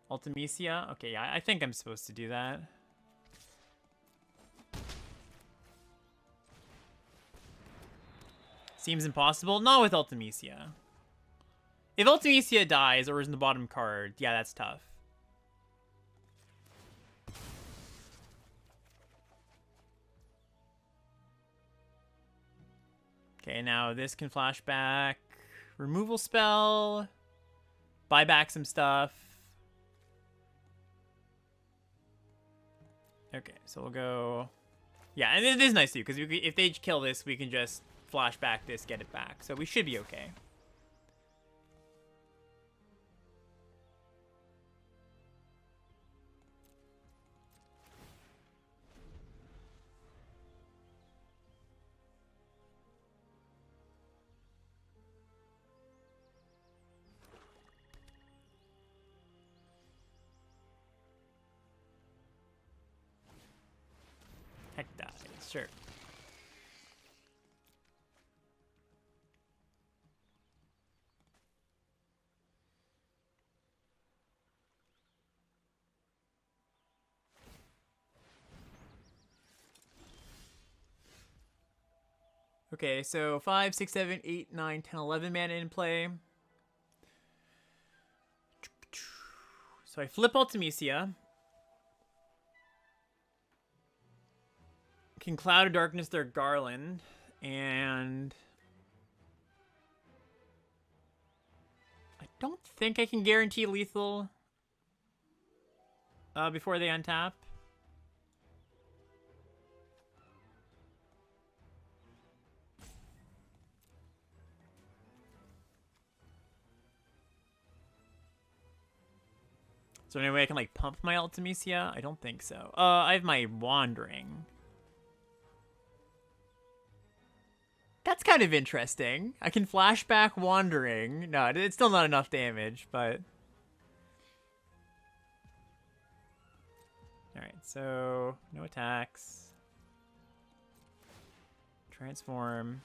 Ultimecia. Okay, yeah, I think I'm supposed to do that. Seems impossible. Not with Ultimecia. If Ultimecia dies or is in the bottom card, yeah, that's tough. Okay, now this can flash back. Removal spell. Buy back some stuff. Okay, so we'll go... Yeah, and it is nice too, because if they kill this, we can just flash back this, get it back. So we should be okay. Heck dies, sure. Okay, so 5, 6, 7, 8, 9, 10, 11 mana in play. So I flip Ultimecia. Can Cloud of Darkness their Garland. And... I don't think I can guarantee lethal before they untap. So anyway, I can like pump my Ultimecia? I don't think so. I have my Wandering. That's kind of interesting. I can flashback Wandering. No, it's still not enough damage, but... Alright, so no attacks. Transform.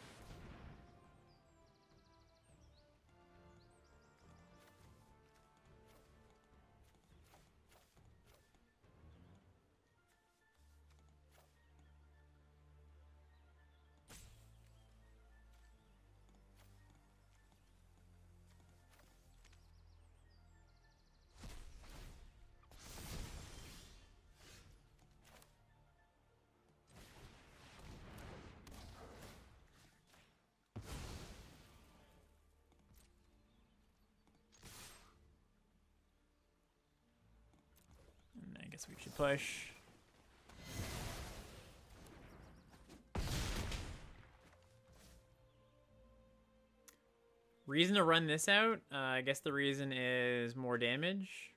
I guess we should push. Reason to run this out? I guess the reason is more damage.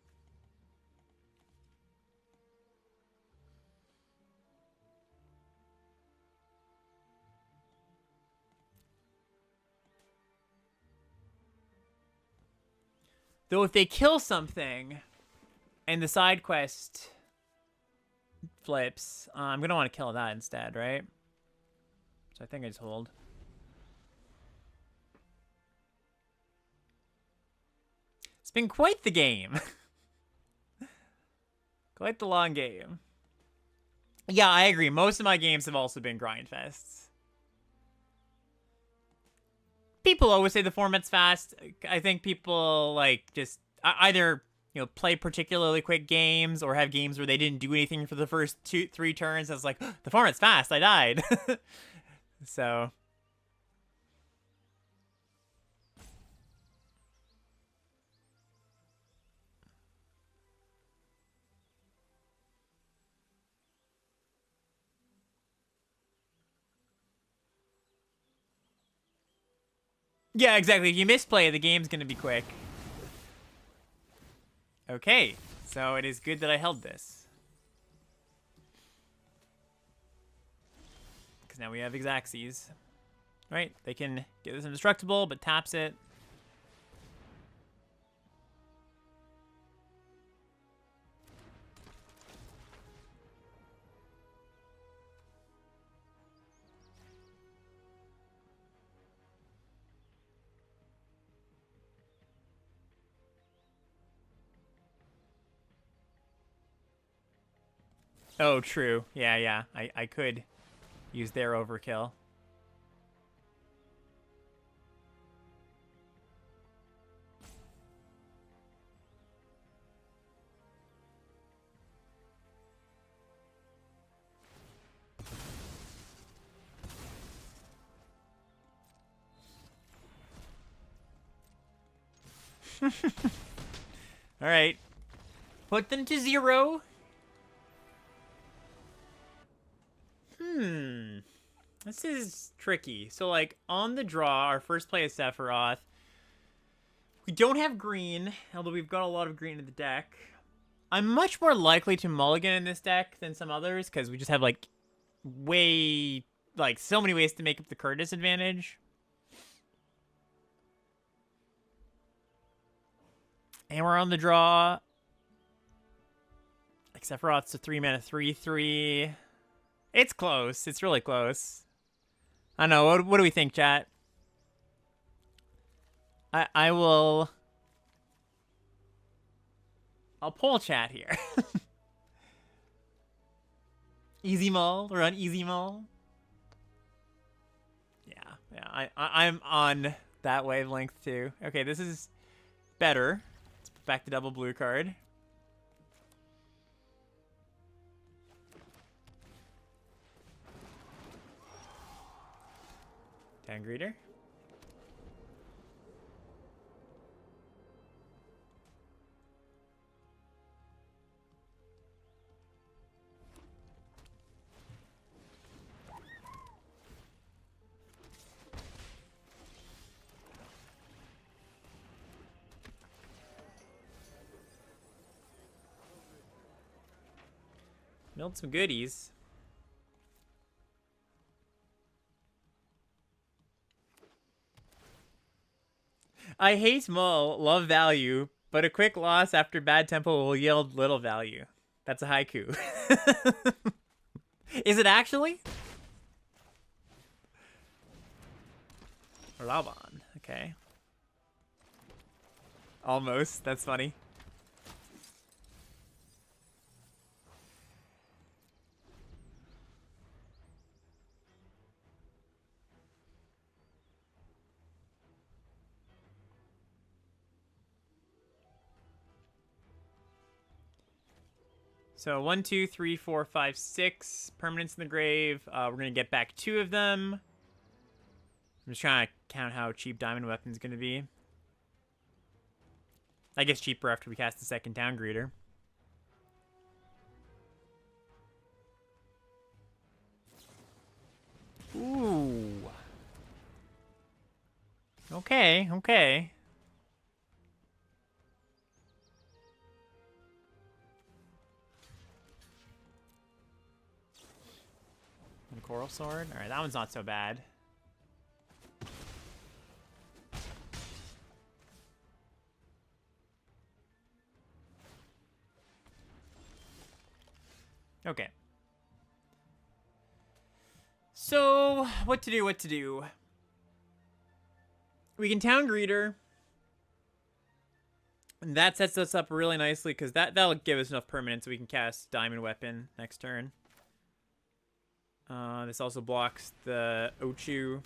Though if they kill something and the side quest flips, I'm going to want to kill that instead, right? So I think I just hold. It's been quite the game. Quite the long game. Yeah, I agree. Most of my games have also been grind fests. People always say the format's fast. I think people like just either, you know, play particularly quick games or have games where they didn't do anything for the first 2-3 turns. I was like, the format's fast. I died. So. Yeah, exactly. If you misplay, the game's going to be quick. Okay, so it is good that I held this. Because now we have Xaxes. Right? They can get this indestructible, but taps it. Oh, true. Yeah. I could use their overkill. All right. Put them to 0. This is tricky. So, like, on the draw, our first play is Sephiroth. We don't have green, although we've got a lot of green in the deck. I'm much more likely to mulligan in this deck than some others, because we just have, like, so many ways to make up the card disadvantage. And we're on the draw. Like, Sephiroth's a 3-mana 3/3. It's close. It's really close. I don't know. What do we think, chat? I'll poll chat here. Easy mull. We're on easy mull. Yeah. I'm on that wavelength too. Okay, this is better. Let's put back the double blue card. Town Greeter. Milled some goodies. I hate mull, love value, but a quick loss after bad tempo will yield little value. That's a haiku. Is it actually? Raban. Okay. Almost. That's funny. So 1, 2, 3, 4, 5, 6 permanents in the grave. We're gonna get back 2 of them. I'm just trying to count how cheap diamond weapon's gonna be. I guess cheaper after we cast the second Town Greeter. Ooh. Okay. And Coral Sword. All right, that one's not so bad. Okay. So, what to do? We can Town Greeter. And that sets us up really nicely, because that'll give us enough permanents so we can cast Diamond Weapon next turn. This also blocks the Ochu.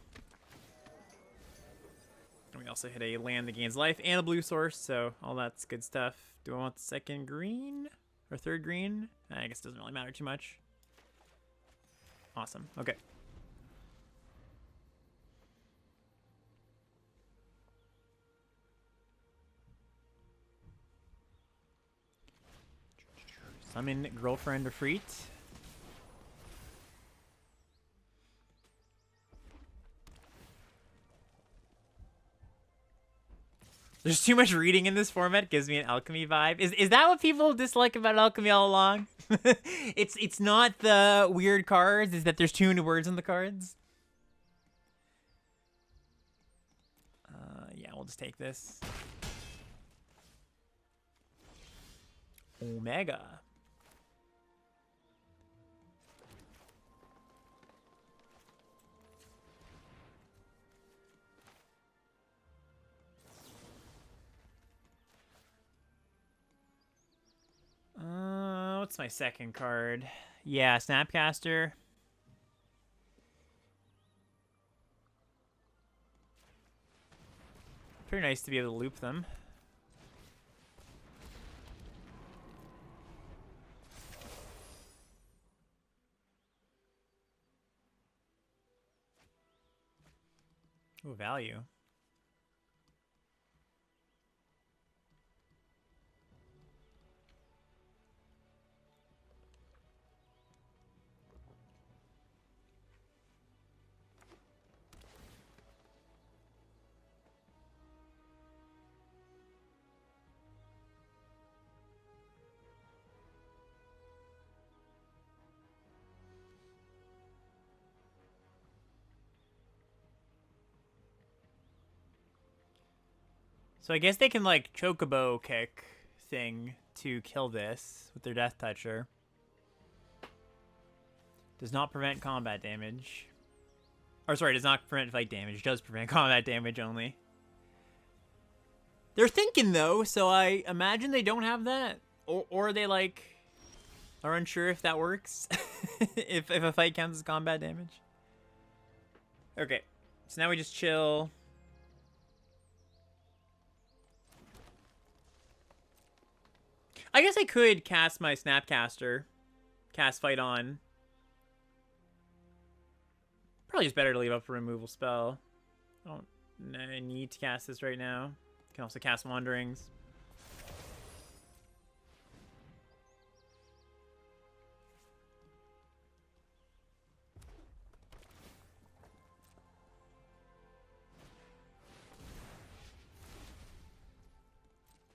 And we also hit a land that gains life and a blue source, so all that's good stuff. Do I want the second green? Or third green? I guess it doesn't really matter too much. Awesome. Okay. Summon Girlfriend Efreet. There's too much reading in this format. Gives me an alchemy vibe. Is that what people dislike about alchemy all along? It's not the weird cards. Is that there's too many words in the cards? Yeah, we'll just take this. Omega. What's my second card? Yeah, Snapcaster. Pretty nice to be able to loop them. Ooh, value. So I guess they can, like, chocobo kick thing to kill this with their Death Toucher. Does not prevent combat damage. Or, sorry, does not prevent fight damage. Does prevent combat damage only. They're thinking, though, so I imagine they don't have that. Or they, like, are unsure if that works. if a fight counts as combat damage. Okay. So now we just chill. I guess I could cast my Snapcaster. Cast Fight On. Probably just better to leave up a removal spell. I don't need to cast this right now. Can also cast Wanderings.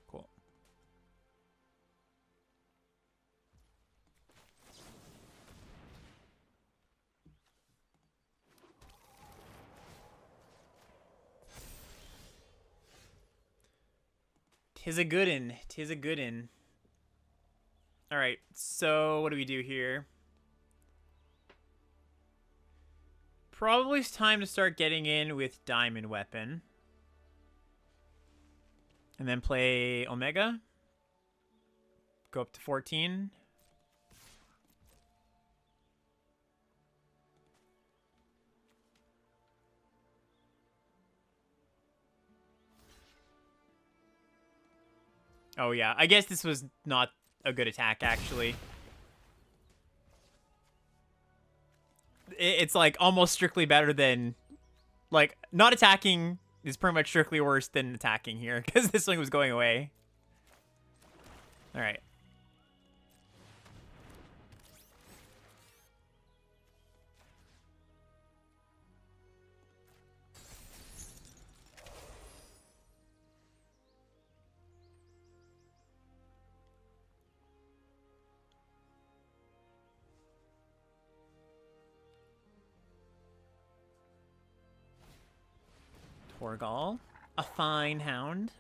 Cool. Tis a goodin'. Tis a goodin'. Alright, so what do we do here? Probably it's time to start getting in with Diamond Weapon. And then play Omega. Go up to 14. Oh yeah, I guess this was not a good attack, actually. It's like almost strictly better than... Like, not attacking is pretty much strictly worse than attacking here, because this thing was going away. Alright. Torgal. A fine hound.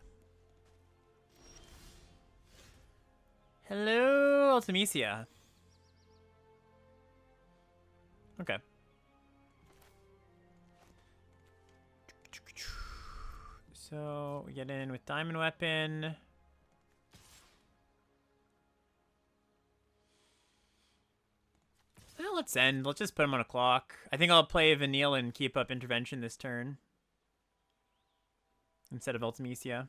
Hello, Ultimisia. Okay. So, we get in with Diamond Weapon. Well, let's end. Let's just put him on a clock. I think I'll play Vanille and keep up Intervention this turn. Instead of Ultimisia.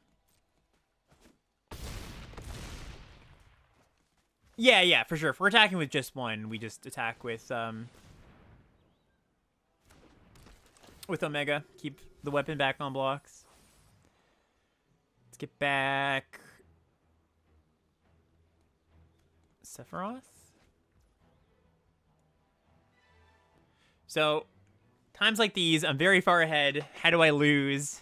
Yeah, for sure. If we're attacking with just one, we just attack with Omega. Keep the weapon back on blocks. Let's get back Sephiroth. So, times like these, I'm very far ahead. How do I lose?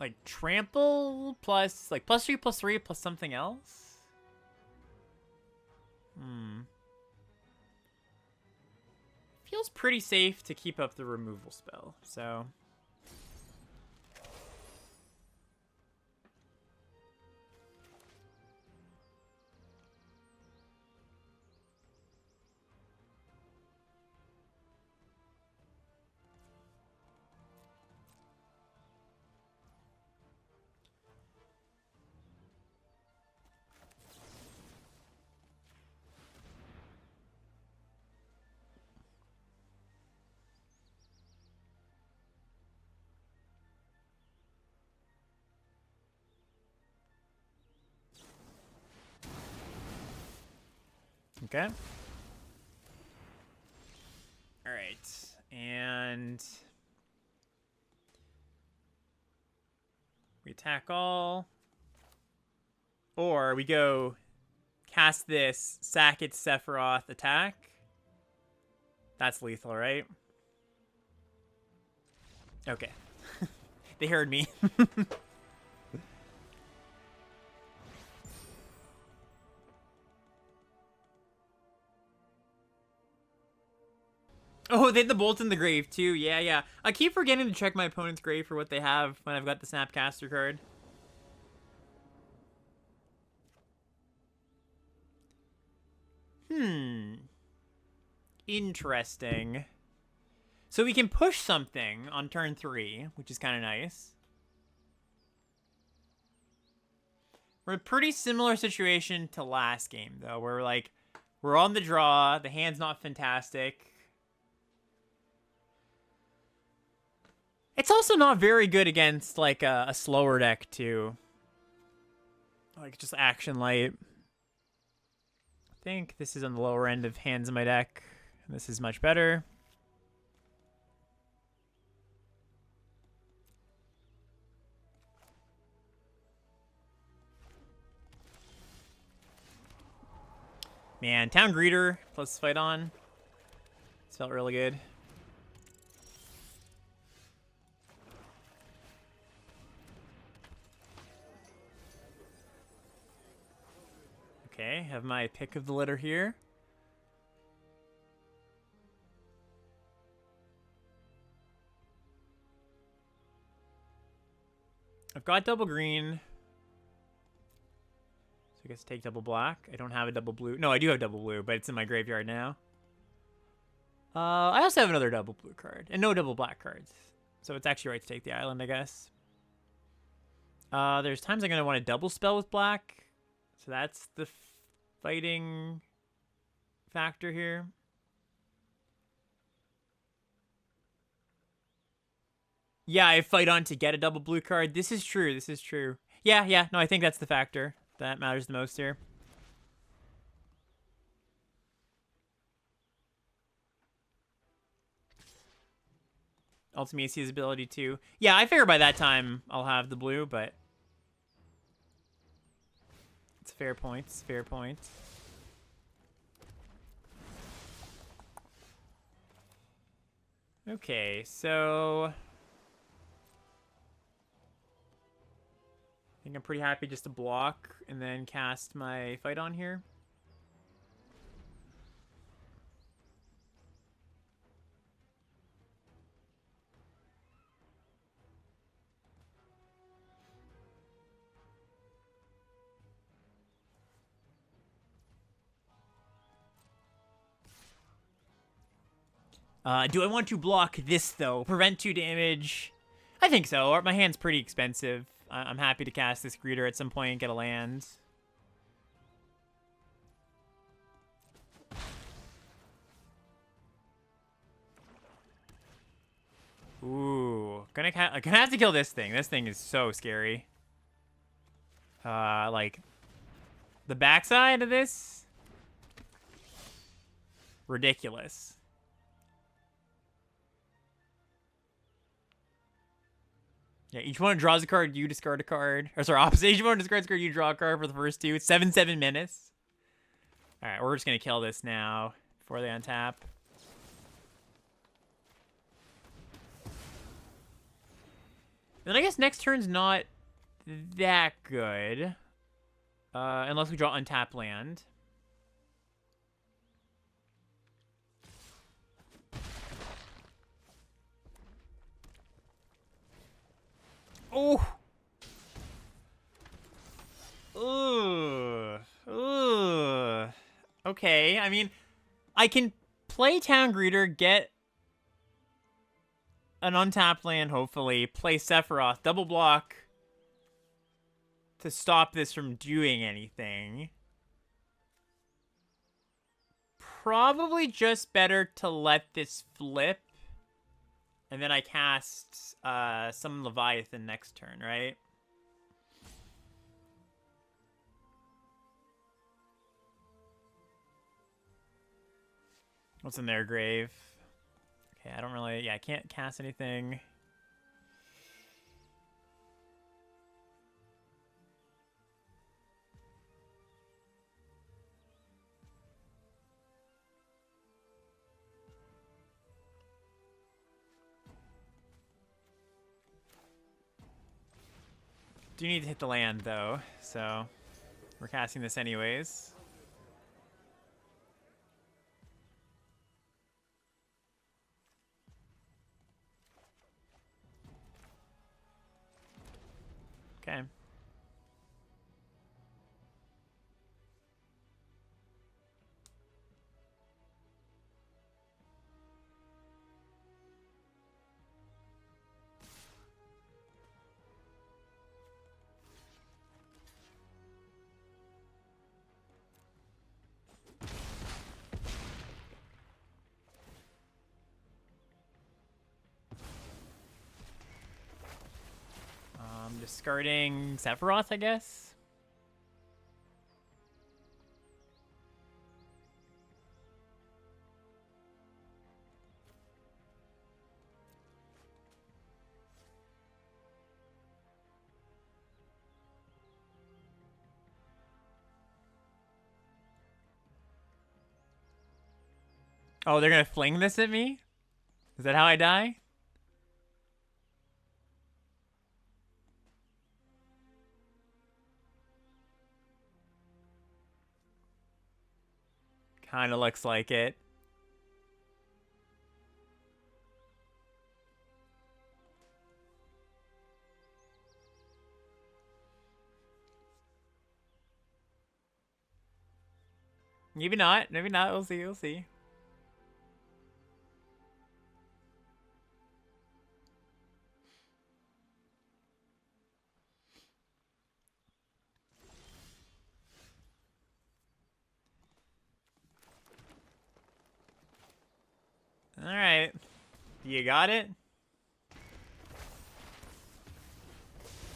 Like, trample plus, like, +3/+3 plus something else? Feels pretty safe to keep up the removal spell, so... Okay. All right. And we attack all. Or we go cast this, sack its Sephiroth, attack. That's lethal, right? Okay. They heard me. Oh, they had the bolt in the grave too. Yeah, yeah. I keep forgetting to check my opponent's grave for what they have when I've got the Snapcaster card. Interesting. So we can push something on turn 3, which is kind of nice. We're in a pretty similar situation to last game, though, where we're on the draw, the hand's not fantastic. It's also not very good against, like, a slower deck, too. Like, just Action Light. I think this is on the lower end of hands in my deck. This is much better. Man, Town Greeter plus Fight On. This felt really good. Okay, have my pick of the litter here. I've got double green. So I guess take double black. I don't have a double blue. No, I do have double blue, but it's in my graveyard now. I also have another double blue card and no double black cards. So it's actually right to take the island, I guess. There's times I'm going to want to double spell with black. So that's the fighting factor here. Yeah, I fight on to get a double blue card. This is true. This is true. Yeah. No, I think that's the factor that matters the most here. Ultimate his ability too. Yeah, I figure by that time I'll have the blue, but it's fair point. It's fair point. Okay, so I think I'm pretty happy just to block and then cast my Fight On here. Do I want to block this, though? Prevent 2 damage? I think so. My hand's pretty expensive. I'm happy to cast this Greeter at some point and get a land. Ooh. Gonna have to kill this thing. This thing is so scary. Like, the backside of this? Ridiculous. Yeah, each one draws a card, you discard a card. Or sorry, opposite. Each one discards a card, you draw a card for the first 2. It's 7 minutes. Alright, we're just gonna kill this now before they untap. Then I guess next turn's not that good. Unless we draw untap land. Oh. Ugh. Ugh. Okay, I mean, I can play Town Greeter, get an untapped land, hopefully, play Sephiroth, double block to stop this from doing anything. Probably just better to let this flip. And then I cast some Leviathan next turn, right? What's in their grave? Okay, I don't really... Yeah, I can't cast anything. Do need to hit the land, though, so we're casting this anyways. Okay. Discarding Sephiroth, I guess. Oh, they're gonna fling this at me? Is that how I die? Kinda looks like it. Maybe not. Maybe not. We'll see. We'll see. Alright. You got it?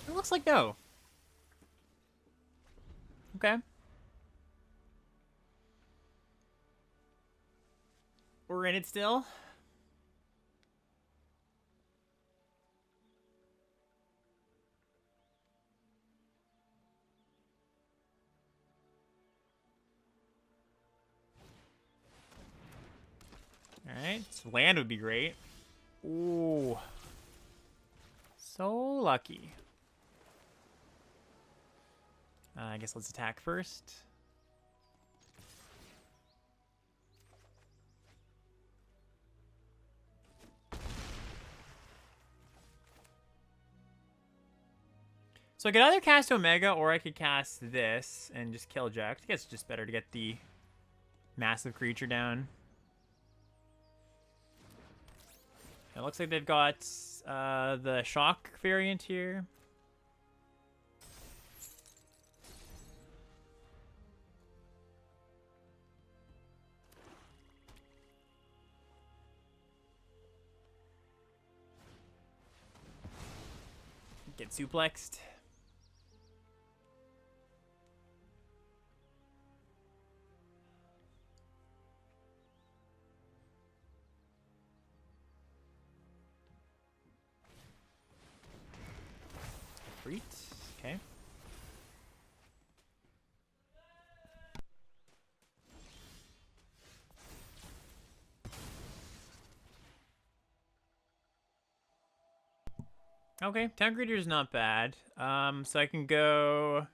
It looks like no. Okay. We're in it still. Alright. So land would be great. Ooh. So lucky. I guess let's attack first. So I could either cast Omega or I could cast this and just kill Jack. I guess it's just better to get the massive creature down. It looks like they've got the shock variant here. Get suplexed. Freet. Okay. Okay, Town Greeter is not bad. So I can go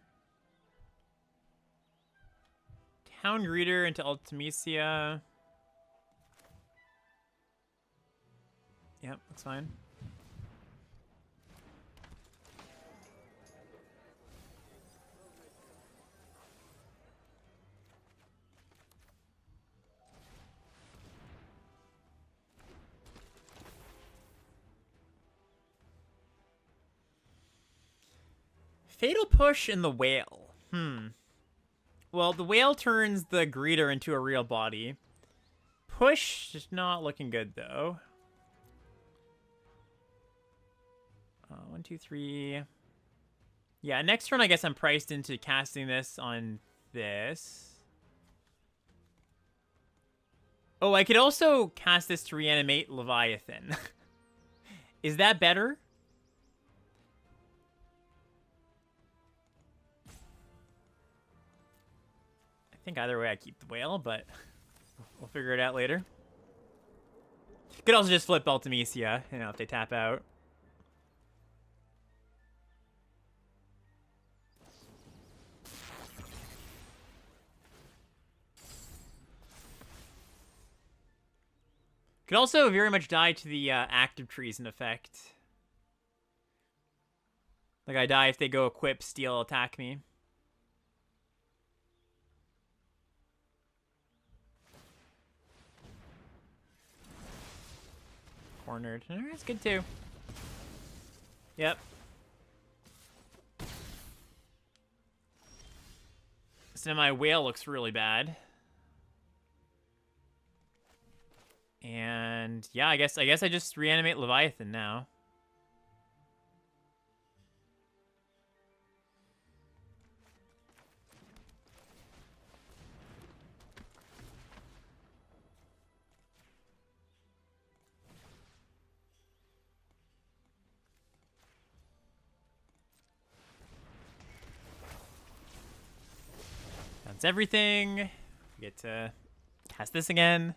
Town Greeter into Ultimecia. Yep, that's fine. Fatal Push and the Whale. Well, the Whale turns the Greeter into a real body. Push is not looking good, though. 1, 2, 3. Yeah, next turn, I guess I'm priced into casting this on this. Oh, I could also cast this to reanimate Leviathan. Is that better? I think either way I keep the Whale, but we'll figure it out later. Could also just flip Ultimecia, you know, if they tap out. Could also very much die to the active treason effect. Like, I die if they go equip, steal, attack me. Cornered. That's good too. Yep. So now my whale looks really bad. And yeah, I guess I just reanimate Leviathan now. That's everything. We get to cast this again.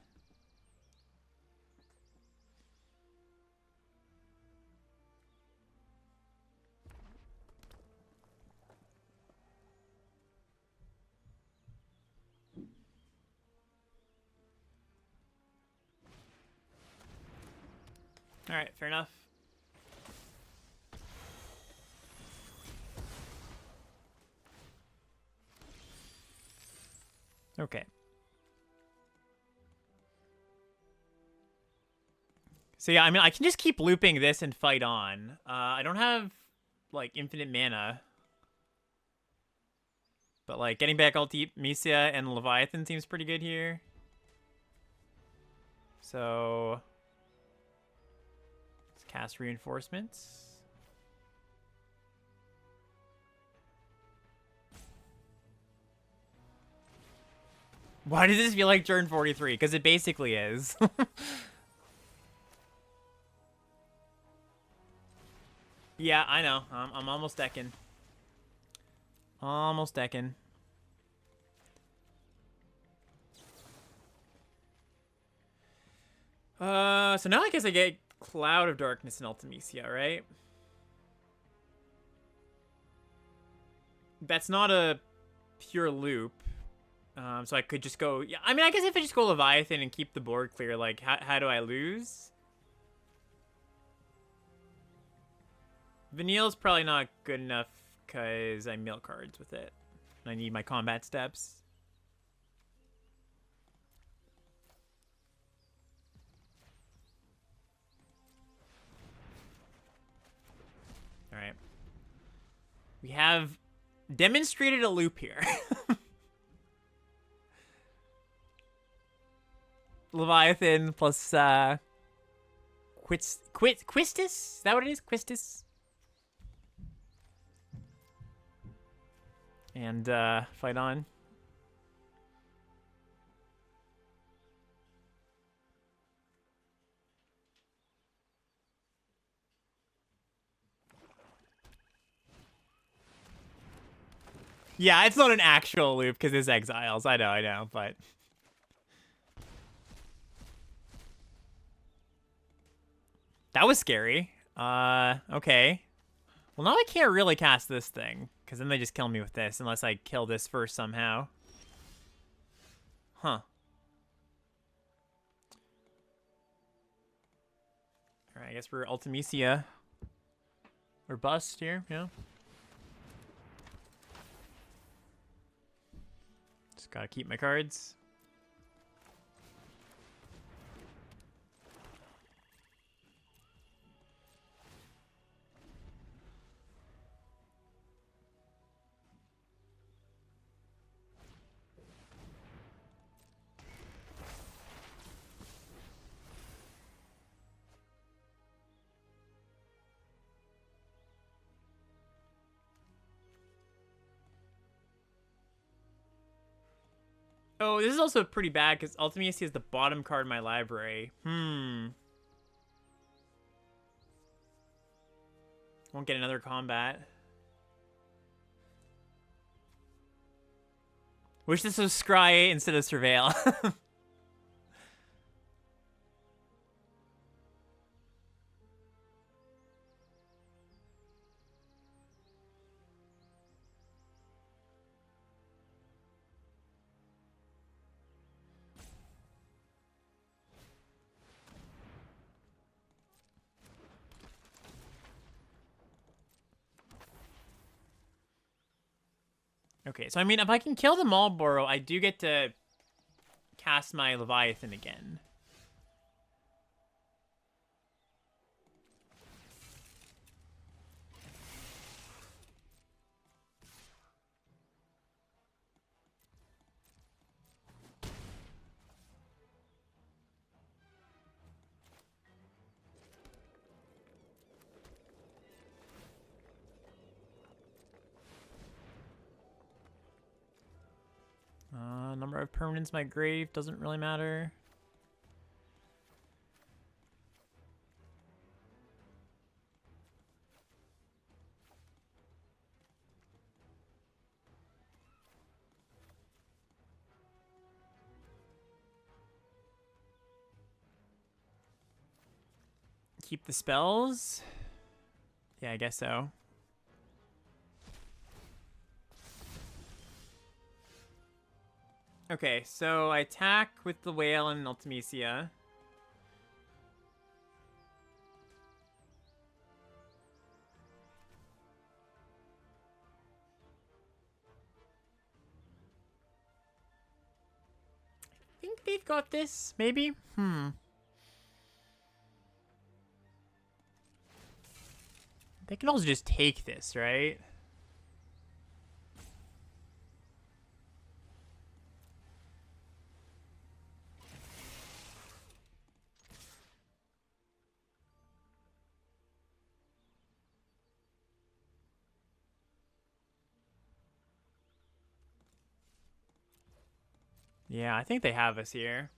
All right, fair enough. Okay. So yeah, I mean, I can just keep looping this and fight on. I don't have, like, infinite mana. But, like, getting back Ultimisia and Leviathan seems pretty good here. So... let's cast Reinforcements. Why does this feel like turn 43? Because it basically is. Yeah, I know. I'm almost decking. Almost decking. So now I guess I get Cloud of Darkness and Ultimisia, right? That's not a pure loop. So I could just go... yeah, I mean, I guess if I just go Leviathan and keep the board clear, like, how do I lose? Vanille's probably not good enough because I mill cards with it. I need my combat steps. Alright. We have demonstrated a loop here. Leviathan plus Quistis? Is that what it is? Quistis? And fight on. Yeah, it's not an actual loop because it's exiles. I know, but... that was scary. Okay. Well, now I can't really cast this thing, because then they just kill me with this, unless I kill this first somehow. Huh. Alright, I guess we're Ultimisia. Or bust here, yeah. Just gotta keep my cards. Oh, this is also pretty bad because Ultimisia is the bottom card in my library. Won't get another combat. Wish this was Scry instead of Surveil. Okay, so I mean, if I can kill the Marlboro, I do get to cast my Leviathan again. Number of permanents in my grave doesn't really matter. Keep the spells? Yeah, I guess so. Okay, so I attack with the Whale and Ultimecia. I think they've got this, maybe? They can also just take this, right? Yeah, I think they have us here.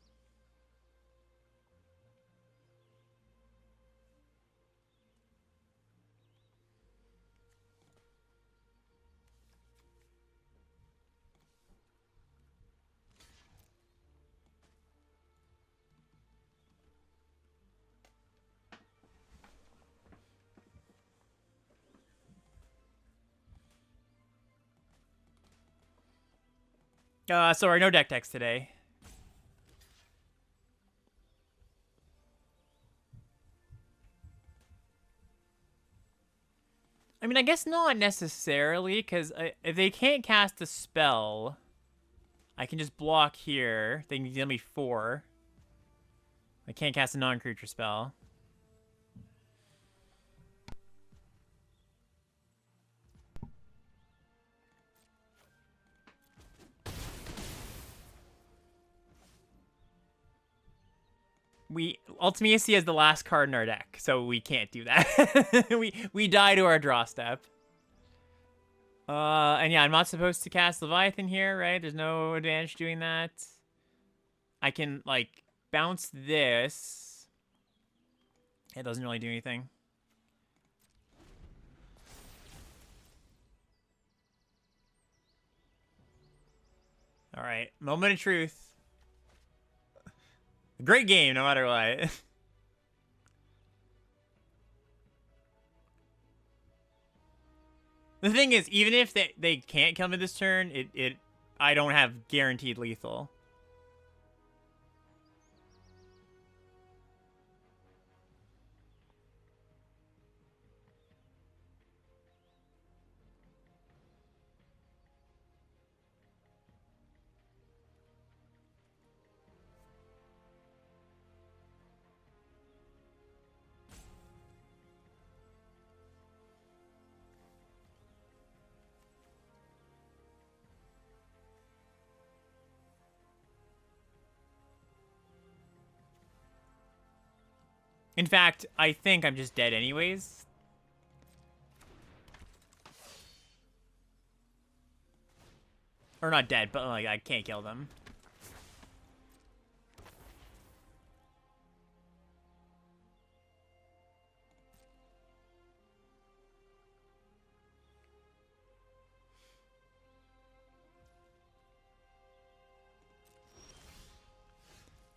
Sorry, no deck decks today. I mean, I guess not necessarily, because if they can't cast a spell, I can just block here. They can deal me 4. I can't cast a non-creature spell. Ultimacy is the last card in our deck, so we can't do that. we die to our draw step. And yeah, I'm not supposed to cast Leviathan here, right? There's no advantage doing that. I can, like, bounce this. It doesn't really do anything. All right, moment of truth. Great game, no matter what. The thing is, even if they can't kill me this turn, I don't have guaranteed lethal. In fact, I think I'm just dead anyways. Or not dead, but like I can't kill them.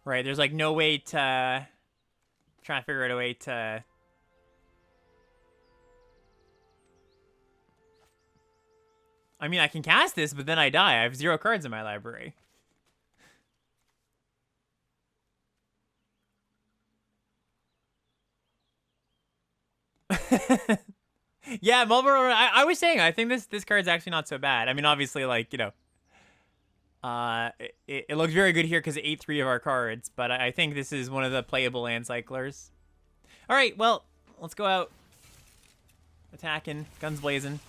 Right, there's like no way to try to figure out a way to... I mean, I can cast this, but then I die. I have 0 cards in my library. Yeah, Marlboro. I was saying, I think this card's actually not so bad. I mean, obviously, like, you know, it looks very good here because it ate 3 of our cards, but I think this is one of the playable land cyclers. All right, well, let's go out attacking, guns blazing.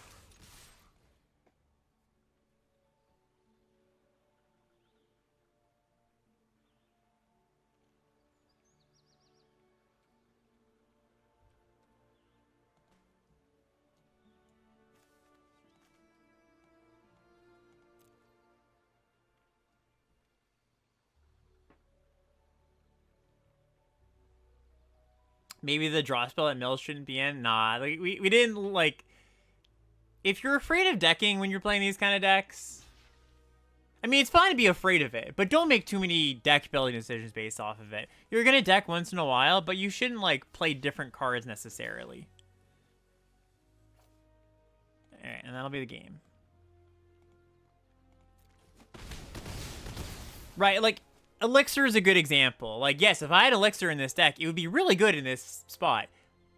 Maybe the draw spell at Mills shouldn't be in. Nah, like, we didn't, like... If you're afraid of decking when you're playing these kind of decks... I mean, it's fine to be afraid of it, but don't make too many deck building decisions based off of it. You're gonna deck once in a while, but you shouldn't, like, play different cards necessarily. Alright, and that'll be the game. Right, like... Elixir is a good example. Like, yes, if I had Elixir in this deck, it would be really good in this spot.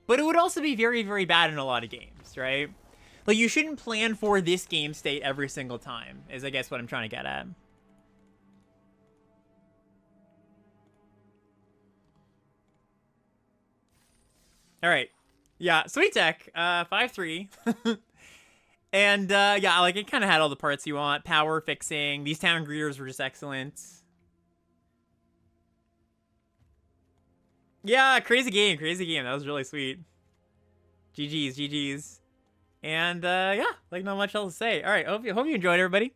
But it would also be very, very bad in a lot of games, right? Like, you shouldn't plan for this game state every single time, is I guess what I'm trying to get at. Alright. Yeah, sweet deck. 5-3. And, yeah, like, it kind of had all the parts you want. Power, fixing. These town greeters were just excellent. Yeah, crazy game, crazy game. That was really sweet. GG's, GG's. And, yeah, like, not much else to say. All right, hope you enjoyed, everybody.